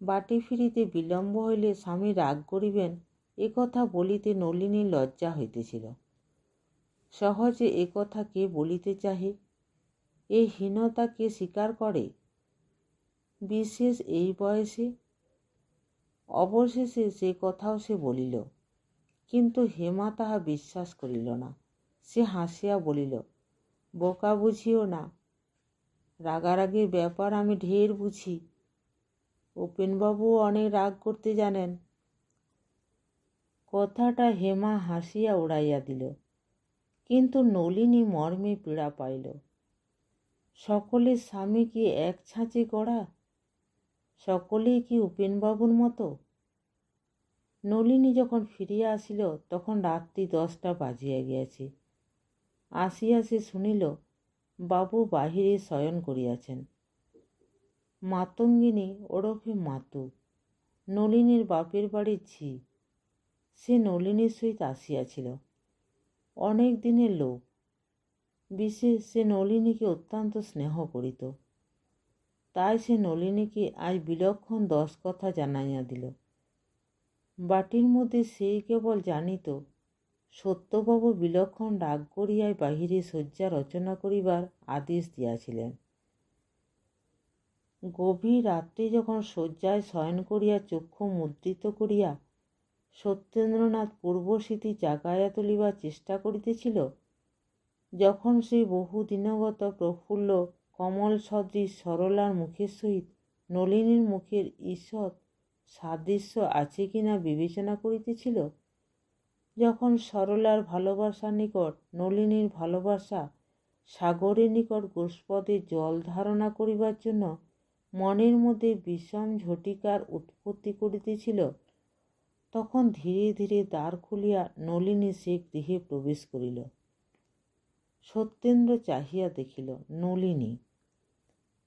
বাটি ফিরিতে বিলম্ব হইলে স্বামী রাগ করিবেন, একথা বলিতে নলিনীর লজ্জা হইতেছিল। সহজে একথা কে বলিতে চাহে, এই হীনতা কে স্বীকার করে, বিশেষ এই বয়সে। অবশেষে সে কথাও সে বলিল, কিন্তু হেমা তাহা বিশ্বাস করিল না। সে হাসিয়া বলিল, বোকা বুঝিও না, রাগারাগির ব্যাপার আমি ঢের বুঝি। উপেনবাবু অনেক রাগ করতে জানেন। কথাটা হেমা হাসিয়া উড়াইয়া দিল, কিন্তু নলিনী মর্মে পীড়া পাইল। সকলের স্বামী কি এক ছাঁচে গড়া? সকলেই কি উপেনবাবুর মতো? নলিনী যখন ফিরিয়া আসিল তখন রাত্রি 10টা বাজিয়া গিয়াছে। আসিয়া সে শুনিল বাবু বাহিরে শয়ন করিয়াছেন। মাতঙ্গিনী ওরফে মাতু, নলিনীর বাপের বাড়ির ঝি, সে নলিনীর সহিত আসিয়াছিল। অনেক দিনের লোক, বিশেষ সে নলিনীকে অত্যন্ত স্নেহ করিত। তাই সে নলিনীকে আজ বিলক্ষণ 10 কথা জানাইয়া দিল। বাটির মধ্যে সেই কেবল জানিত সত্যবাবু বিলক্ষণ রাগ করিয়াই বাহিরে শয্যা রচনা করিবার আদেশ দিয়াছিলেন। গভীর রাত্রে যখন শয্যায় শয়ন করিয়া চক্ষু মুদ্রিত করিয়া সত্যেন্দ্রনাথ পূর্বস্মৃতি জাগাইয়া তুলিবার চেষ্টা করিতেছিল, যখন সেই বহু দিনগত প্রফুল্ল কমল সদৃশ সরলার মুখের সহিত নলিনীর মুখের ঈষৎ সাদৃশ্য আছে কিনা বিবেচনা করিতেছিল, যখন সরলার ভালোবাসার নিকট নলিনীর ভালোবাসা সাগরের নিকট গোষ্পদে জল ধারণা করিবার জন্য মনের মধ্যে বিষম ঝটিকার উৎপত্তি করিতেছিল, তখন ধীরে ধীরে দ্বার খুলিয়া নলিনী সে গৃহে প্রবেশ করিল। সত্যেন্দ্র চাহিয়া দেখিল নলিনী।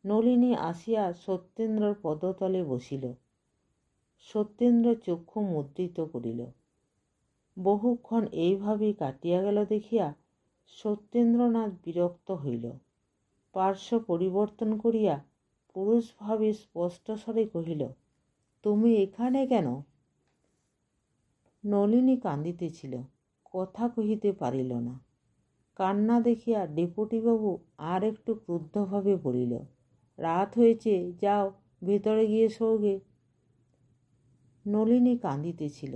নলিনী আসিয়া সত্যেন্দ্রর পদতলে বসিল। সত্যেন্দ্র চক্ষু মুদ্রিত করিল। বহুক্ষণ এইভাবেই কাটিয়া গেল দেখিয়া সত্যেন্দ্রনাথ বিরক্ত হইল। পার্শ্ব পরিবর্তন করিয়া পুরুষভাবে স্পষ্ট স্বরে কহিল, তুমি এখানে কেন? নলিনী কাঁদিতেছিল, কথা কহিতে পারিল না। কান্না দেখিয়া ডেপুটিবাবু আর একটু ক্রুদ্ধভাবে বলিল, রাত হয়েছে, যাও ভেতরে গিয়ে শোগে। নলিনী কাঁদিতেছিল।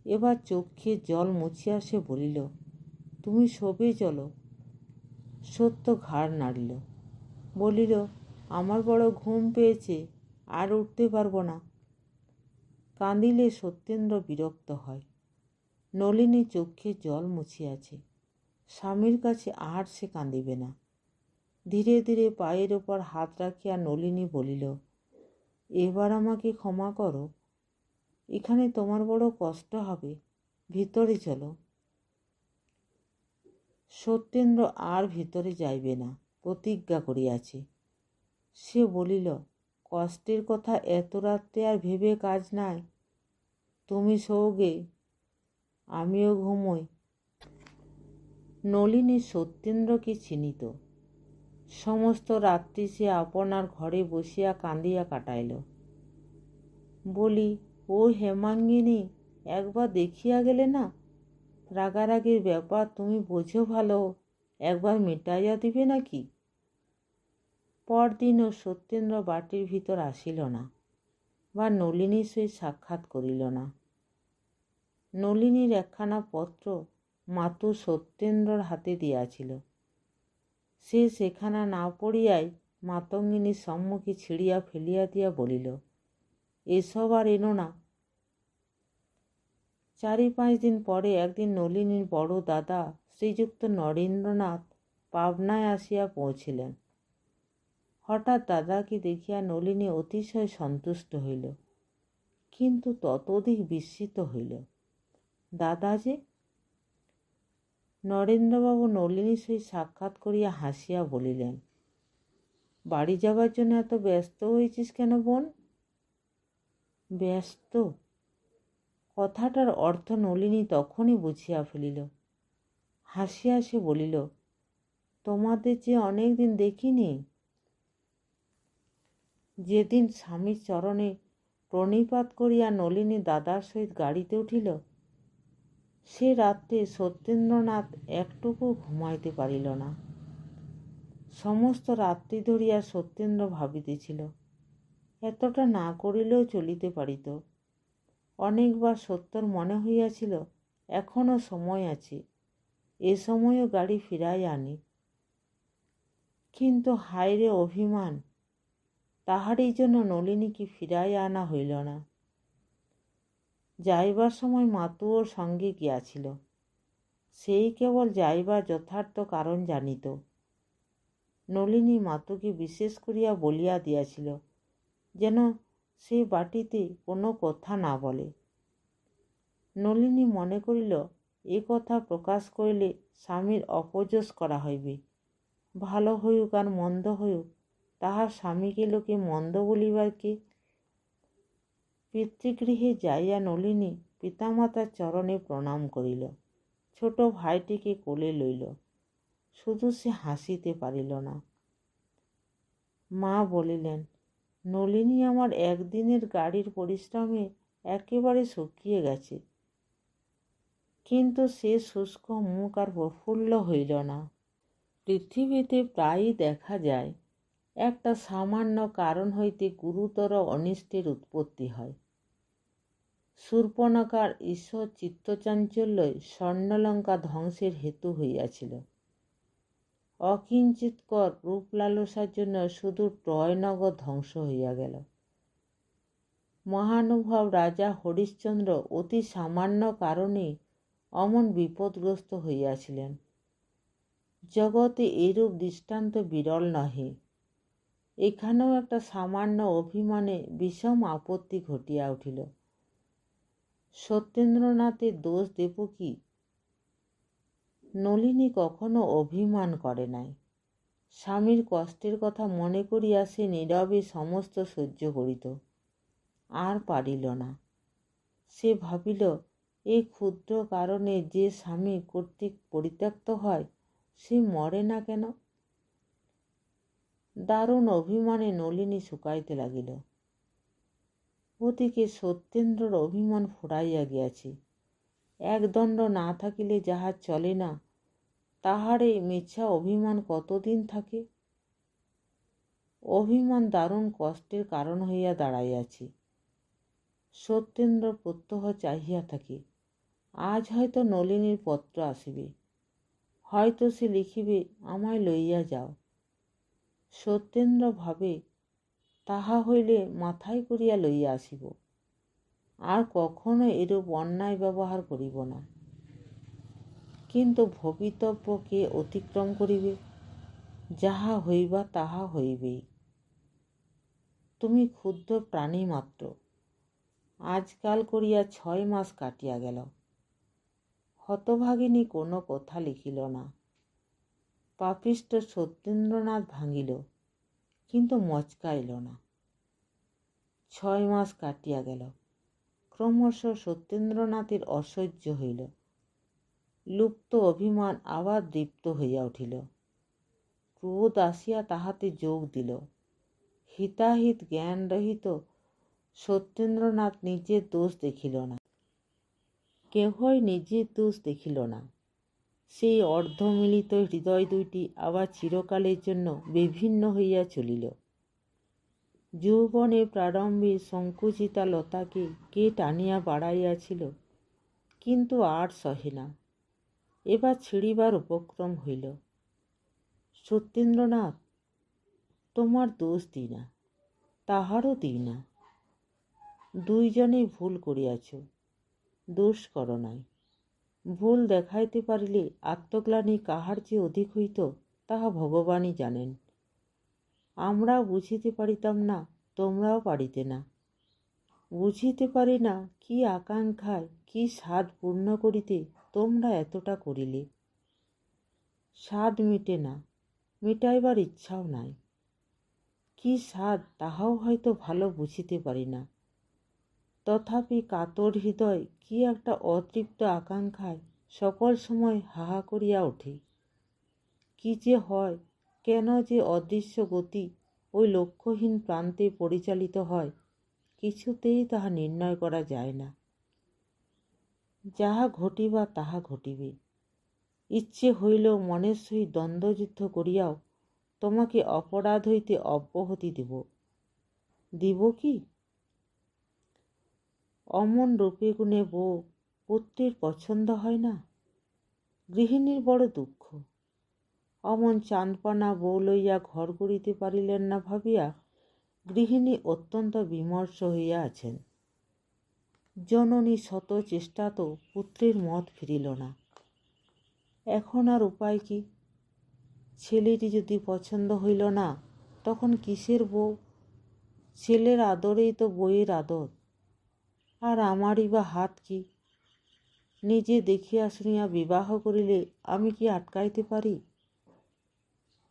এবার চক্ষে জল মুছিয়া সে বলিল, তুমি শোবে চলো। সত্য ঘাড় নাড়িল, বলিল, আমার বড় ঘুম পেয়েছে, আর উঠতে পারবো না। কাঁদিলে সত্যেন্দ্র বিরক্ত হয়। নলিনী চক্ষে জল মুছিয়াছে, স্বামীর কাছে আর সে কাঁদিবে না। ধীরে ধীরে পায়ের ওপর হাত রাখিয়া নলিনী বলিল, এবার আমাকে ক্ষমা করো, এখানে তোমার বড় কষ্ট হবে, ভিতরে চলো। সত্যেন্দ্র আর ভিতরে যাইবে না প্রতিজ্ঞা করিয়াছে। সে বলিল, কষ্টের কথা এত রাত্রে আর ভেবে কাজ নাই, তুমি শোগে, আমিও ঘুমোই। নলিনী সত্যেন্দ্রকে চিনিত। সমস্ত রাত্রি সে আপনার ঘরে বসিয়া কাঁদিয়া কাটাইল। বলি, ও হেমাঙ্গিনী, একবার দেখিয়া গেলে না? রাগারাগির ব্যাপার তুমি বোঝো ভালো, একবার মেটাইয়া দিবে নাকি? পরদিনও সত্যেন্দ্র বাটির ভিতর আসিল না, বা নলিনীর সহিত সাক্ষাৎ করিল না। নলিনীর একখানা পত্র মাতু সত্যেন্দ্রর হাতে দিয়াছিল। সে সেখানা না পড়িয়াই মাতঙ্গিনীর সম্মুখে ছিঁড়িয়া ফেলিয়া দিয়া বলিল, এসব আর এনো না। 4-5 দিন পরে একদিন নলিনীর বড় দাদা শ্রীযুক্ত নরেন্দ্রনাথ পাবনায় আসিয়া পৌঁছিলেন। হঠাৎ দাদাকে দেখিয়া নলিনী অতিশয় সন্তুষ্ট হইল, কিন্তু ততোধিক বিস্মিত হইল। দাদা যে? নরেন্দ্রবাবু নলিনীর সহিত সাক্ষাৎ করিয়া হাসিয়া বলিলেন, বাড়ি যাবার জন্য এত ব্যস্ত হয়েছিস কেন বোন? ব্যস্ত? কথাটার অর্থ নলিনী তখনই বুঝিয়া ফেলিল। হাসিয়া সে বলিল, তোমাদের যে অনেক দিন দেখিনি। যেদিন স্বামীর চরণে প্রণিপাত করিয়া নলিনী দাদার সহিত গাড়িতে উঠিল, সে রাত্রে সত্যেন্দ্রনাথ একটুকু ঘুমাইতে পারিল না। সমস্ত রাত্রি ধরিয়া সত্যেন্দ্র ভাবিতেছিল, এতটা না করিলেও চলিতে পারিত। অনেকবার সত্যর মনে হইয়াছিল, এখনো সময় আছে, এ সময়ও গাড়ি ফিরাই আনি। কিন্তু হায়রে অভিমান, তাহারই জন্য নলিনীকে ফিরাইয়া আনা হইল না। যাইবার সময় মাতুয়োর সঙ্গে গিয়াছিল। সেই কেবল যাইবার যথার্থ কারণ জানিত। নলিনী মাতুকে বিশেষ করিয়া বলিয়া দিয়াছিল যেন সে বাটিতে কোনো কথা না বলে। নলিনী মনে করিল এ কথা প্রকাশ করিলে স্বামীর অপযশ করা হইবে। ভালো হইউক আর মন্দ হইউক, তাহার স্বামীকে লোকে মন্দ বলিবার কে? পিতৃগৃহে যাইয়া নলিনী পিতামাতার চরণে প্রণাম করিল। ছোট ভাইটিকে কোলে লইল। শুধু সে হাসিতে পারিল না। মা বলিলেন, নলিনী আমার একদিনের গাড়ির পরিশ্রমে একেবারে শুকিয়ে গেছে। কিন্তু সে শুষ্ক মুখ আর প্রফুল্ল হইল না। পৃথিবীতে প্রায়ই দেখা যায় একটা সামান্য কারণ হইতে গুরুতর অনিষ্টের উৎপত্তি হয়। শূর্পণখার ঈশ্বর চিত্তচাঞ্চল্যই স্বর্ণলঙ্কা ধ্বংসের হেতু হইয়াছিল। অকিঞ্চিৎকর রূপ লালসার জন্য শুধু ট্রয়নগর ধ্বংস হইয়া গেল। মহানুভব রাজা হরিশ্চন্দ্র অতি সামান্য কারণে অমন বিপদগ্রস্ত হইয়াছিলেন। জগতে এরূপ দৃষ্টান্ত বিরল নহে। এখানেও একটা সামান্য অভিমানে বিষম আপত্তি ঘটিয়া উঠিল। সত্যেন্দ্রনাথের দোষ দেব কি? নলিনী কখনো অভিমান করে নাই। স্বামীর কষ্টের কথা মনে করিয়া সে নীরবে সমস্ত সহ্য করিত। আর পারিল না। সে ভাবিল, এই ক্ষুদ্র কারণে যে স্বামী কর্তৃক পরিত্যক্ত হয়, সে মরে না কেন? দারুণ অভিমানে নলিনী শুকাইতে লাগিল। ওদিকে সত্যেন্দ্রর অভিমান ফুরাইয়া গিয়াছে। একদণ্ড না থাকিলে যাহার চলে না, তাহার এই মিথ্যা অভিমান কতদিন থাকে? অভিমান দারুণ কষ্টের কারণ হইয়া দাঁড়াইয়াছে। সত্যেন্দ্র প্রত্যহ চাহিয়া থাকে, আজ হয়তো নলিনীর পত্র আসিবে, হয়তো সে লিখিবে, আমায় লইয়া যাও। সত্যেন্দ্র ভাবে, তাহা হইলে মাথায় করিয়া লইয়া আসিব, আর কখনো এরূপ অন্যায় ব্যবহার করিব না। কিন্তু ভবিতব্য কে অতিক্রম করিবে? যাহা হইবা তাহা হইবেই। তুমি ক্ষুদ্র প্রাণী মাত্র। আজকাল করিয়া 6 মাস কাটিয়া গেল। হতভাগিনী কোনো কথা লিখিল না। পাপিষ্ঠ সত্যেন্দ্রনাথ ভাঙিল, কিন্তু মচকাইল না। 6 মাস কাটিয়া গেল। ক্রমশ সত্যেন্দ্রনাথের অসহ্য হইল। লুপ্ত অভিমান আবার দীপ্ত হইয়া উঠিল। ক্রোধ আসিয়া তাহাতে যোগ দিল। হিতাহিত জ্ঞান রহিত সত্যেন্দ্রনাথ নিজের দোষ দেখিল না। কেহই নিজের দোষ দেখিল না। সেই অর্ধমিলিত হৃদয় দুইটি আবার চিরকালের জন্য বিভিন্ন হইয়া চলিল। যৌবনে প্রারম্ভে সংকুচিতা লতাকে কে টানিয়া বাড়াইয়াছিল, কিন্তু আর সহে না। এবার ছিঁড়িবার উপক্রম হইল। সত্যেন্দ্রনাথ, তোমার দোষ দিই না, তাহারও দিই না। দুইজনেই ভুল করিয়াছ, দোষ করো নাই। ভুল দেখাইতে পারিলে আত্মগ্লানি কাহার যে অধিক হইত, তাহা ভগবানই জানেন। আমরাও বুঝিতে পারিতাম না, তোমরাও পারিতে না। বুঝিতে পারি না কি আকাঙ্ক্ষায়, কি স্বাদ পূর্ণ করিতে তোমরা এতটা করিলে। স্বাদ মিটে না, মিটাইবার ইচ্ছাও নাই। কি স্বাদ তাহাও হয়তো ভালো বুঝিতে পারি না। তথাপি কাতর হৃদয় কি একটা অতৃপ্ত আকাঙ্ক্ষায় সকল সময় হাহা করিয়া ওঠে। কি যে হয়, কেন যে অদৃশ্য গতি ওই লক্ষ্যহীন প্রান্তে পরিচালিত হয়, কিছুতেই তাহা নির্ণয় করা যায় না। যাহা ঘটিবা তাহা ঘটিবে। ইচ্ছে হইলেও মনের সহিত দ্বন্দ্বযুদ্ধ করিয়াও তোমাকে অপরাধ হইতে অব্যাহতি দিব কি? অমন রূপে গুণে বউ পুত্রের পছন্দ হয় না? গৃহিণীর বড় দুঃখ। অমন চাঁদপানা বউ লইয়া ঘর করিতে পারিলেন না ভাবিয়া গৃহিণী অত্যন্ত বিমর্ষ হইয়া আছেন। জননী শত চেষ্টাতেও পুত্রের মত ফিরিল না। এখন আর উপায় কি? ছেলেটি যদি পছন্দ হইল না, তখন কিসের বউ? ছেলের আদরেই তো বউয়ের আদর। আর আমারই বা হাত কি? নিজে দেখিয়া শুনিয়া বিবাহ করিলে আমি কি আটকাইতে পারি?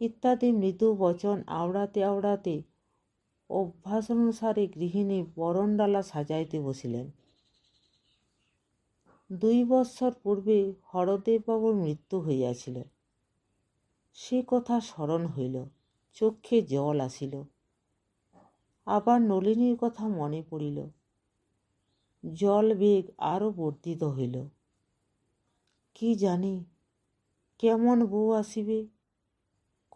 ইত্যাদি মৃদু বচন আওড়াতে আওড়াতে অভ্যাস অনুসারে গৃহিণী বরণডালা সাজাইতে বসিলেন। 2 বৎসর পূর্বে হরদেববাবুর মৃত্যু হইয়াছিল। সে কথা স্মরণ হইল, চক্ষে জল আসিল। আবার নলিনীর কথা মনে পড়িল। জল বেগ আরও বর্ধিত হইল। কি জানি কেমন বউ আসিবে?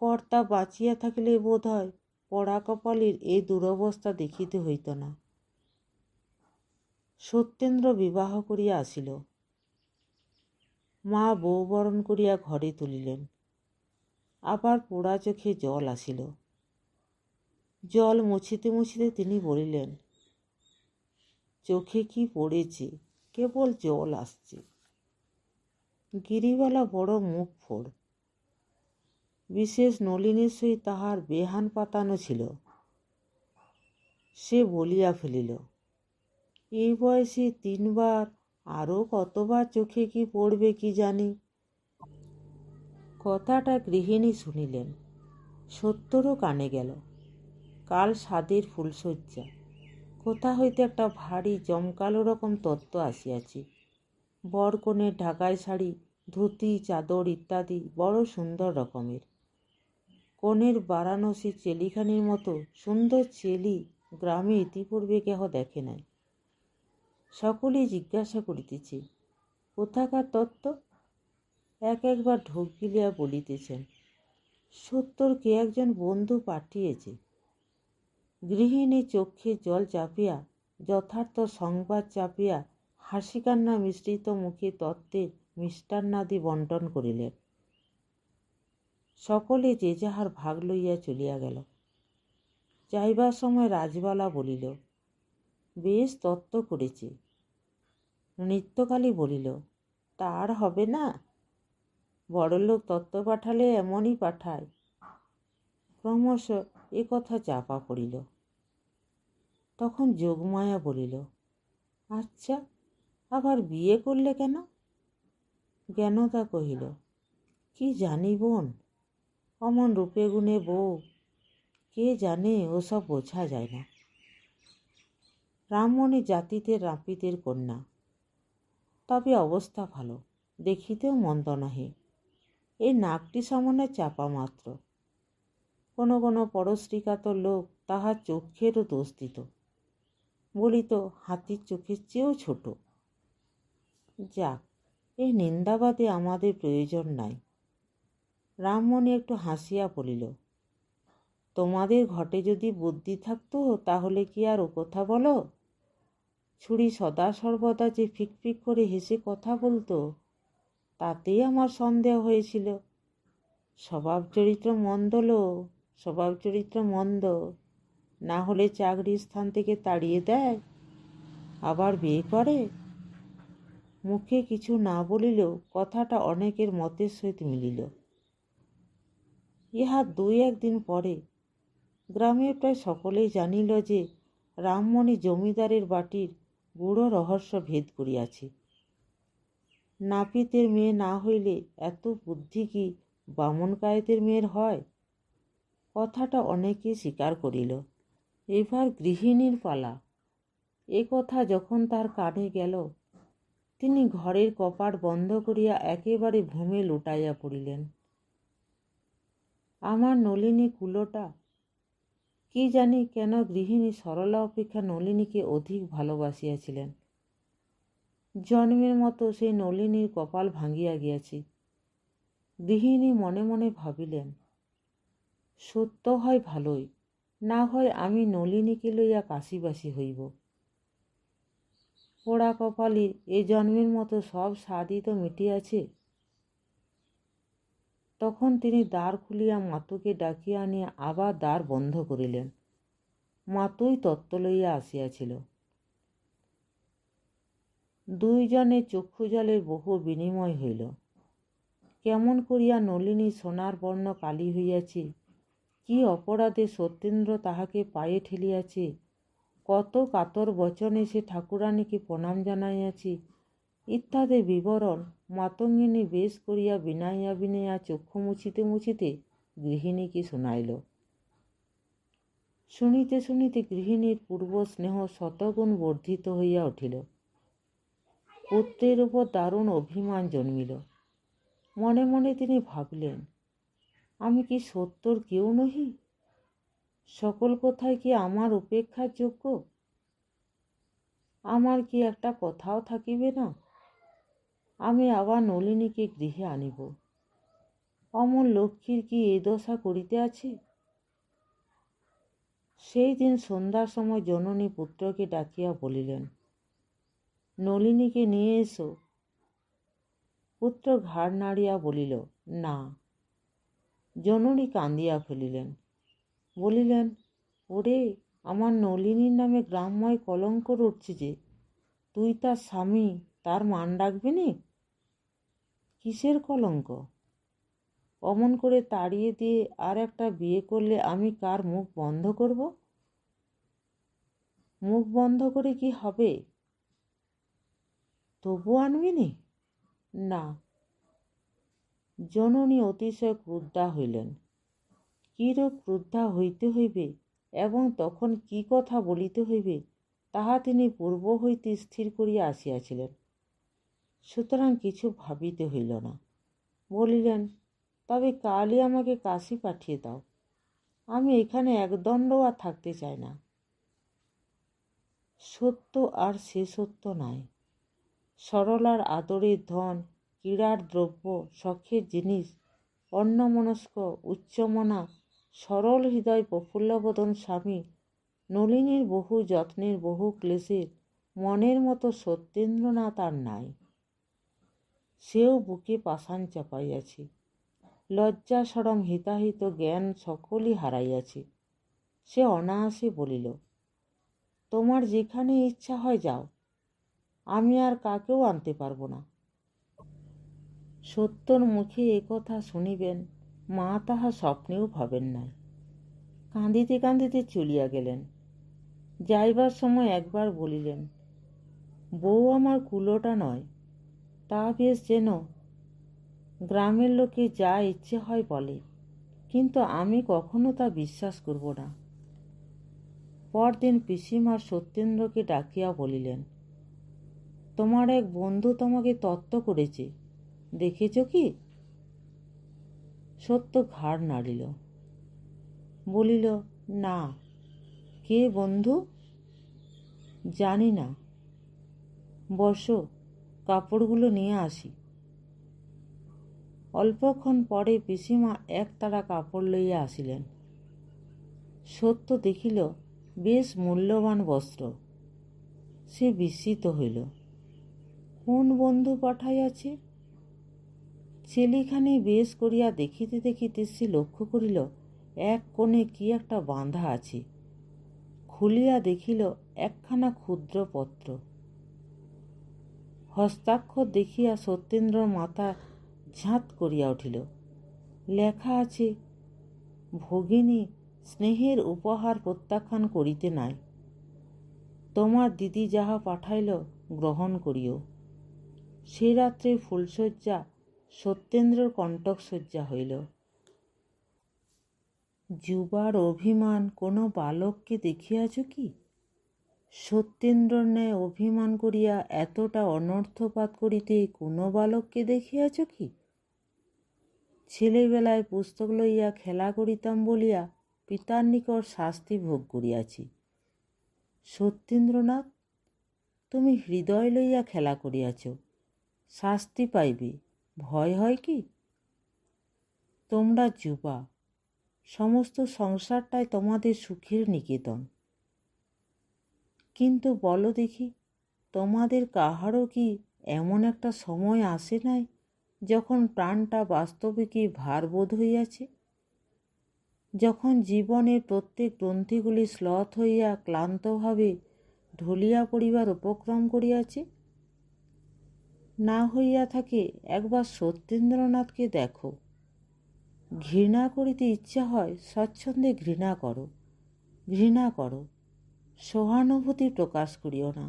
কর্তা বাঁচিয়া থাকিলে বোধ হয় পড়া কপালের এই দুরবস্থা দেখিতে হইত না। সত্যেন্দ্র বিবাহ করিয়া আসিল। মা বউ বরণ করিয়া ঘরে তুলিলেন। আবার পোড়া চোখে জল আসিল। জল মুছিতে মুছিতে তিনি বলিলেন, চোখে কি পড়েছে, কেবল জল আসছে। গিরিবালা বড় মুখ ফোড়। বিশেষ নলিনীর সহিত তাহার বেহান পাতানো ছিল। সে বলিয়া ফেলিল, এই বয়সে 3 বার, আরও কতবার চোখে কি পড়বে কি জানি। কথাটা গৃহিণী শুনিলেন, সত্যরও কানে গেল। কাল সাদের ফুলশয্যা, কোথা হইতে একটা ভারী জমকালো রকম তত্ত্ব আসিয়াছে। বরকনের ঢাকাই শাড়ি, ধুতি, চাদর ইত্যাদি বড় সুন্দর রকমের। কনের বারাণসী চেলিখানির মতো সুন্দর চেলি গ্রামে ইতিপূর্বে কেহ দেখে নাই। সকলেই জিজ্ঞাসা করিতেছে, কোথাকার তত্ত্ব? একবার ঢোক গিলিয়া বলিতেছেন, সত্তর কে একজন বন্ধু পাঠিয়েছে। গৃহিণী চক্ষে জল চাপিয়া, যথার্থ সংবাদ চাপিয়া, হাসি কান্না মিশ্রিত মুখে তত্ত্বের মিষ্টান্নাদি বন্টন করিলেন। সকলে যে যাহার ভাগ লইয়া চলিয়া গেল। যাইবার সময় রাজবালা বলিল, বেশ তত্ত্ব করেছে। নৃত্যকালী বলিল, তার হবে না? বড়লোক তত্ত্ব পাঠালে এমনই পাঠায়। ক্রমশ এ কথা চাপা পড়িল। তখন যোগমায়া বলিল, আচ্ছা, আবার বিয়ে করলে কেন? জ্ঞানদা কহিল, কি জানি বোন, অমন রূপে গুণে বউ, কে জানে, ওসব বোঝা যায় না। রামমণি জাতিতে রাপিতের কন্যা, তবে অবস্থা ভালো, দেখিতেও মন্দ নহে। এই নাকটি সামনে চাপা মাত্র। কোনো কোনো পরশ্রীকাতর লোক তাহার চক্ষেরও দোষ দিত, বলিত হাতির চোখের চেয়েও ছোট। যাক, এই নিন্দাবাদে আমাদের প্রয়োজন নাই। রামমণি একটু হাসিয়া বলিল, তোমাদের ঘটে যদি বুদ্ধি থাকতো তাহলে কি আর ও কথা বলো? ছুরি সদা সর্বদা যে ফিকফিক করে হেসে কথা বলতো, তাতেই আমার সন্দেহ হয়েছিল। স্বভাব চরিত্র মন্দ, না হলে চাকরির স্থান থেকে তাড়িয়ে দেয়, আবার বিয়ে করে। মুখে কিছু না বলিলেও কথাটা অনেকের মতের সহিত মিলিল। ইহা 2-1 দিন পরে গ্রামের প্রায় সকলেই জানিল যে রামমণি জমিদারের বাটির গূঢ় রহস্য ভেদ করিয়াছে। নাপিতের মেয়ে না হইলে এত বুদ্ধি কি বামুন কায়েতের মেয়ের হয়? কথাটা অনেকে স্বীকার করিল। এবার গৃহিণীর পালা। এ কথা যখন তার কানে গেল, তিনি ঘরের কপাট বন্ধ করিয়া একেবারে ঘুমে লুটাইয়া পড়িলেন। আমার নলিনী কুলোটা। কি জানি কেন গৃহিণী সরলা অপেক্ষা নলিনীকে অধিক ভালোবাসিয়াছিলেন। জন্মের মতো সেই নলিনীর কপাল ভাঙিয়া গিয়াছে। গৃহিণী মনে মনে ভাবিলেন, সত্য হয় ভালোই, না হয় আমি নলিনীকে লইয়া কাশিবাসী হইব। পোড়া কপালে এ জন্মের মতো সব স্বাদই তো মিটিয়াছে। তখন তিনি দ্বার খুলিয়া মাতুকে ডাকিয়া আনিয়া আবার দ্বার বন্ধ করিলেন। মাতুই তত্ত্ব লইয়া আসিয়াছিল। দুইজনের চক্ষু জলের বহু বিনিময় হইল। কেমন করিয়া নলিনী সোনার বর্ণ কালী হইয়াছে, কি অপরাধে সত্যেন্দ্র তাহাকে পায়ে ঠেলিয়াছে, কত কাতর বচনে সে ঠাকুরানীকে প্রণাম জানাইয়াছে ইত্যাদি বিবরণ মাতঙ্গিনী বেশ করিয়া বিনাইয়া বিনাইয়া চক্ষু মুছিতে মুছিতে গৃহিণীকে শুনাইল। শুনিতে শুনিতে গৃহিণীর পূর্ব স্নেহ শতগুণ বর্ধিত হইয়া উঠিল। পুত্রের উপর দারুণ অভিমান জন্মিল। মনে মনে তিনি ভাবলেন, আমি কি সত্যর কেউ নহি? সকল কথায় কি আমার উপেক্ষার যোগ্য? আমার কি একটা কথাও থাকিবে না? আমি আবার নলিনীকে গৃহে আনিব। অমন লক্ষ্মীর কি এ দশা করিতে আছে? সেই দিন সন্ধ্যার সময় জননী পুত্রকে ডাকিয়া বলিলেন, নলিনীকে নিয়ে এসো। পুত্র ঘাড় নাড়িয়া বলিল, না। জননী কান্দিয়া ফেলিলেন। বলিলেন, ওরে, আমার নলিনীর নামে গ্রামময় কলঙ্ক রটছে যে, তুই তার স্বামী, তার মান রাখবি নি? কিসের কলঙ্ক? অমন করে তাড়িয়ে দিয়ে আর একটা বিয়ে করলে আমি কার মুখ বন্ধ করব? মুখ বন্ধ করে কি হবে? তবু আনবি নি? না। জননী অতিশয় ক্রুদ্ধা হইলেন। কিরূপ ক্রুদ্ধা হইতে হইবে এবং তখন কি কথা বলিতে হইবে তাহা তিনি পূর্ব হইতে স্থির করিয়া আসিয়াছিলেন। সুতরাং কিছু ভাবিতে হইল না। বলিলেন, তবে কালই আমাকে কাশী পাঠিয়ে দাও। আমি এখানে একদণ্ডও আর থাকতে চাই না। সত্য আর সে সত্য নাই। সরলার আদরের ধন, ক্রীড়ার দ্রব্য, শখের জিনিস, অন্যমনস্ক, উচ্চমনা, সরল হৃদয় প্রফুল্লবদন স্বামী নলিনীর বহু যত্নের বহু ক্লেশের মনের মতো সত্যেন্দ্রনাথ আর নাই। সেও বুকে পাষাণ চাপাইয়াছে। লজ্জা সরম হিতাহিত জ্ঞান সকলই হারাইয়াছে। সে অনায়াসে বলিল, তোমার যেখানে ইচ্ছা হয় যাও, আমি আর কাকেও আনতে পারবো না। সত্যর মুখে একথা শুনিবেন মা তাহা স্বপ্নেও ভাবেন নাই। কাঁদিতে কাঁদিতে চলিয়া গেলেন। যাইবার সময় একবার বলিলেন, বউ আমার কুলোটা নয়, তা বেশ যেন। গ্রামের লোকে যা ইচ্ছে হয় বলে, কিন্তু আমি কখনো তা বিশ্বাস করব না। পরদিন পিসিমার সত্যেন্দ্রকে ডাকিয়া বলিলেন, তোমার এক বন্ধু তোমাকে তত্ত্ব করেছে, দেখেছ কি? সত্য ঘাড় নাড়িল। বলিল, না। কে বন্ধু? জানি না। বসো, কাপড়গুলো নিয়ে আসি। অল্পক্ষণ পরে পিসিমা এক তাড়া কাপড় লইয়া আসিলেন। সত্য দেখিল বেশ মূল্যবান বস্ত্র। সে বিস্মিত হইল। কোন বন্ধু পাঠাইয়াছে? ছেলেখানি বেশ করিয়া দেখিতে দেখিতে সে লক্ষ্য করিল এক কোণে কি একটা বাঁধা আছে। খুলিয়া দেখিল একখানা ক্ষুদ্র পত্র। হস্তাক্ষর দেখিয়া সত্যেন্দ্রর মাথা ঝাঁত করিয়া উঠিল। লেখা আছে, ভগিনী স্নেহের উপহার প্রত্যাখ্যান করিতে নাই। তোমার দিদি যাহা পাঠাইল গ্রহণ করিও। সে রাত্রে ফুলশয্যা সত্যেন্দ্রর কণ্টকশয্যা হইল। যুবার অভিমান কোনো বালককে দেখিয়াছ কি? সত্যেন্দ্রর ন্যায় অভিমান করিয়া এতটা অনর্থপাত করিতে কোনো বালককে দেখিয়াছ কি? ছেলেবেলায় পুস্তক লইয়া খেলা করিতাম বলিয়া পিতার নিকট শাস্তি ভোগ করিয়াছি। সত্যেন্দ্রনাথ, তুমি হৃদয় লইয়া খেলা করিয়াছ, শাস্তি পাইবে, ভয় হয় কি? তোমরা যুবা, সমস্ত সংসারটাই তোমাদের সুখের নিকেতন। কিন্তু বলো দেখি, তোমাদের কাহারও কি এমন একটা সময় আসে নাই যখন প্রাণটা বাস্তবিকই ভারবোধ হইয়াছে? যখন জীবনের প্রত্যেক গ্রন্থিগুলি শ্লথ হইয়া ক্লান্তভাবে ঢলিয়া পড়িবার উপক্রম করিয়াছে? না হইয়া থাকে একবার সত্যেন্দ্রনাথকে দেখো। ঘৃণা করিতে ইচ্ছা হয়, স্বচ্ছন্দে ঘৃণা করো, ঘৃণা করো, সহানুভূতি প্রকাশ করিও না।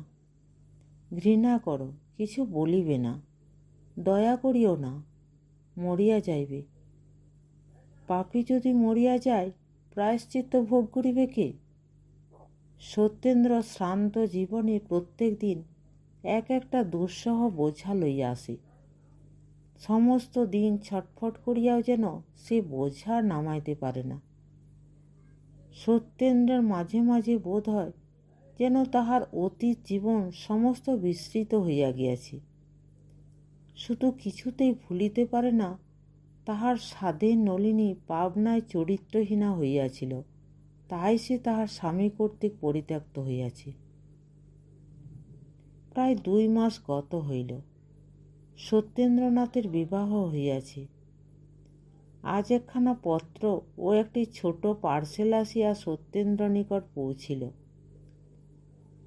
ঘৃণা করো, কিছু বলিবে না, দয়া করিও না, মরিয়া যাইবে। পাপী যদি মরিয়া যায়, প্রায়শ্চিত্ত ভোগ করিবে কে? সত্যেন্দ্র শ্রান্ত জীবনে প্রত্যেক দিন এক একটা দুঃসহ বোঝা লইয়া আসে। সমস্ত দিন ছটফট করিয়াও যেন সে বোঝা নামাইতে পারে না। সত্যেন্দ্রের মাঝে মাঝে বোধ হয় যেন তাহার অতীত জীবন সমস্ত বিস্মৃত হইয়া গিয়াছে। শুধু কিছুতেই ভুলিতে পারে না তাহার স্বাদের নলিনী পাবনায় চরিত্রহীনা হইয়াছিল, তাই সে তাহার স্বামী কর্তৃক পরিত্যক্ত হইয়াছে। প্রায় 2 মাস গত হইল, সত্যেন্দ্রনাথের বিবাহ হইয়াছে। আজ একখানা পত্র ও একটি ছোট পার্সেল আসিয়া সত্যেন্দ্র নিকট পৌঁছিল।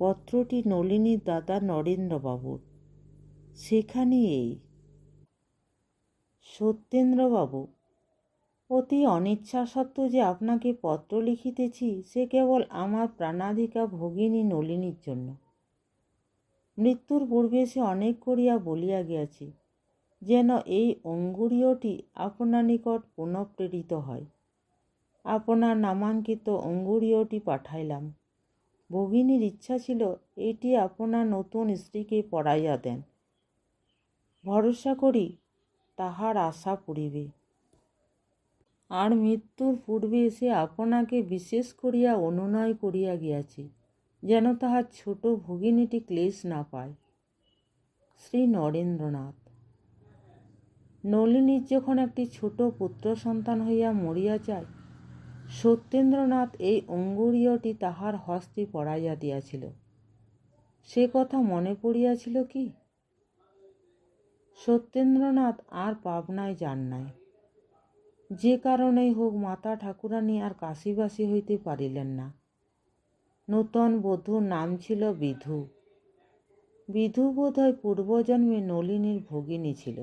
পত্রটি নলিনীর দাদা নরেন্দ্রবাবুর। সেখানে এই: সত্যেন্দ্রবাবু, অতি অনিচ্ছা সত্ত্বেও যে আপনাকে পত্র লিখিতেছি, সে কেবল আমার প্রাণাধিকা ভগিনী নলিনীর জন্য। মৃত্যুর পূর্বে সে অনেক করিয়া বলিয়া গিয়াছে যেন এই অঙ্গুরীয়টি আপনার নিকট পুনঃপ্রেরিত হয়। আপনার নামাঙ্কিত অঙ্গুরীয়টি পাঠাইলাম। ভগিনীর ইচ্ছা ছিল এটি আপনার নতুন স্ত্রীকে পড়াইয়া দেন। ভরসা করি তাহার আশা পুরিবে। আর মৃত্যুর পূর্বে সে আপনাকে বিশেষ করিয়া অনুনয় করিয়া গিয়াছে যেন তাহার ছোট ভগিনীটি ক্লেশ না পায়। শ্রী নরেন্দ্রনাথ। নলিনীর যখন একটি ছোট পুত্র সন্তান হইয়া মরিয়া যায়, সত্যেন্দ্রনাথ এই অঙ্গুরীয়টি তাহার হস্তে পড়াইয়া দিয়াছিল। সে কথা মনে পড়িয়াছিল কি? সত্যেন্দ্রনাথ আর পাবনায় যান নাই। যে কারণেই হোক মাতা ঠাকুরানী আর কাশীবাসী হইতে পারিলেন না। নূতন বধূর নাম ছিল বিধু। বিধু বোধ হয় পূর্বজন্মে নলিনীর ভগিনী ছিল।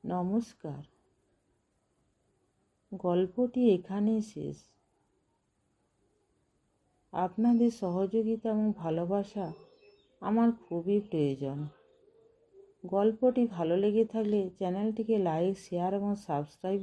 নমস্কার। গল্পটি এখানেই শেষ। আপনাদের সহযোগিতা এবং ভালোবাসা আমার খুবই প্রয়োজন। গল্পটি ভালো লেগে থাকলে চ্যানেলটিকে লাইক, শেয়ার এবং সাবস্ক্রাইব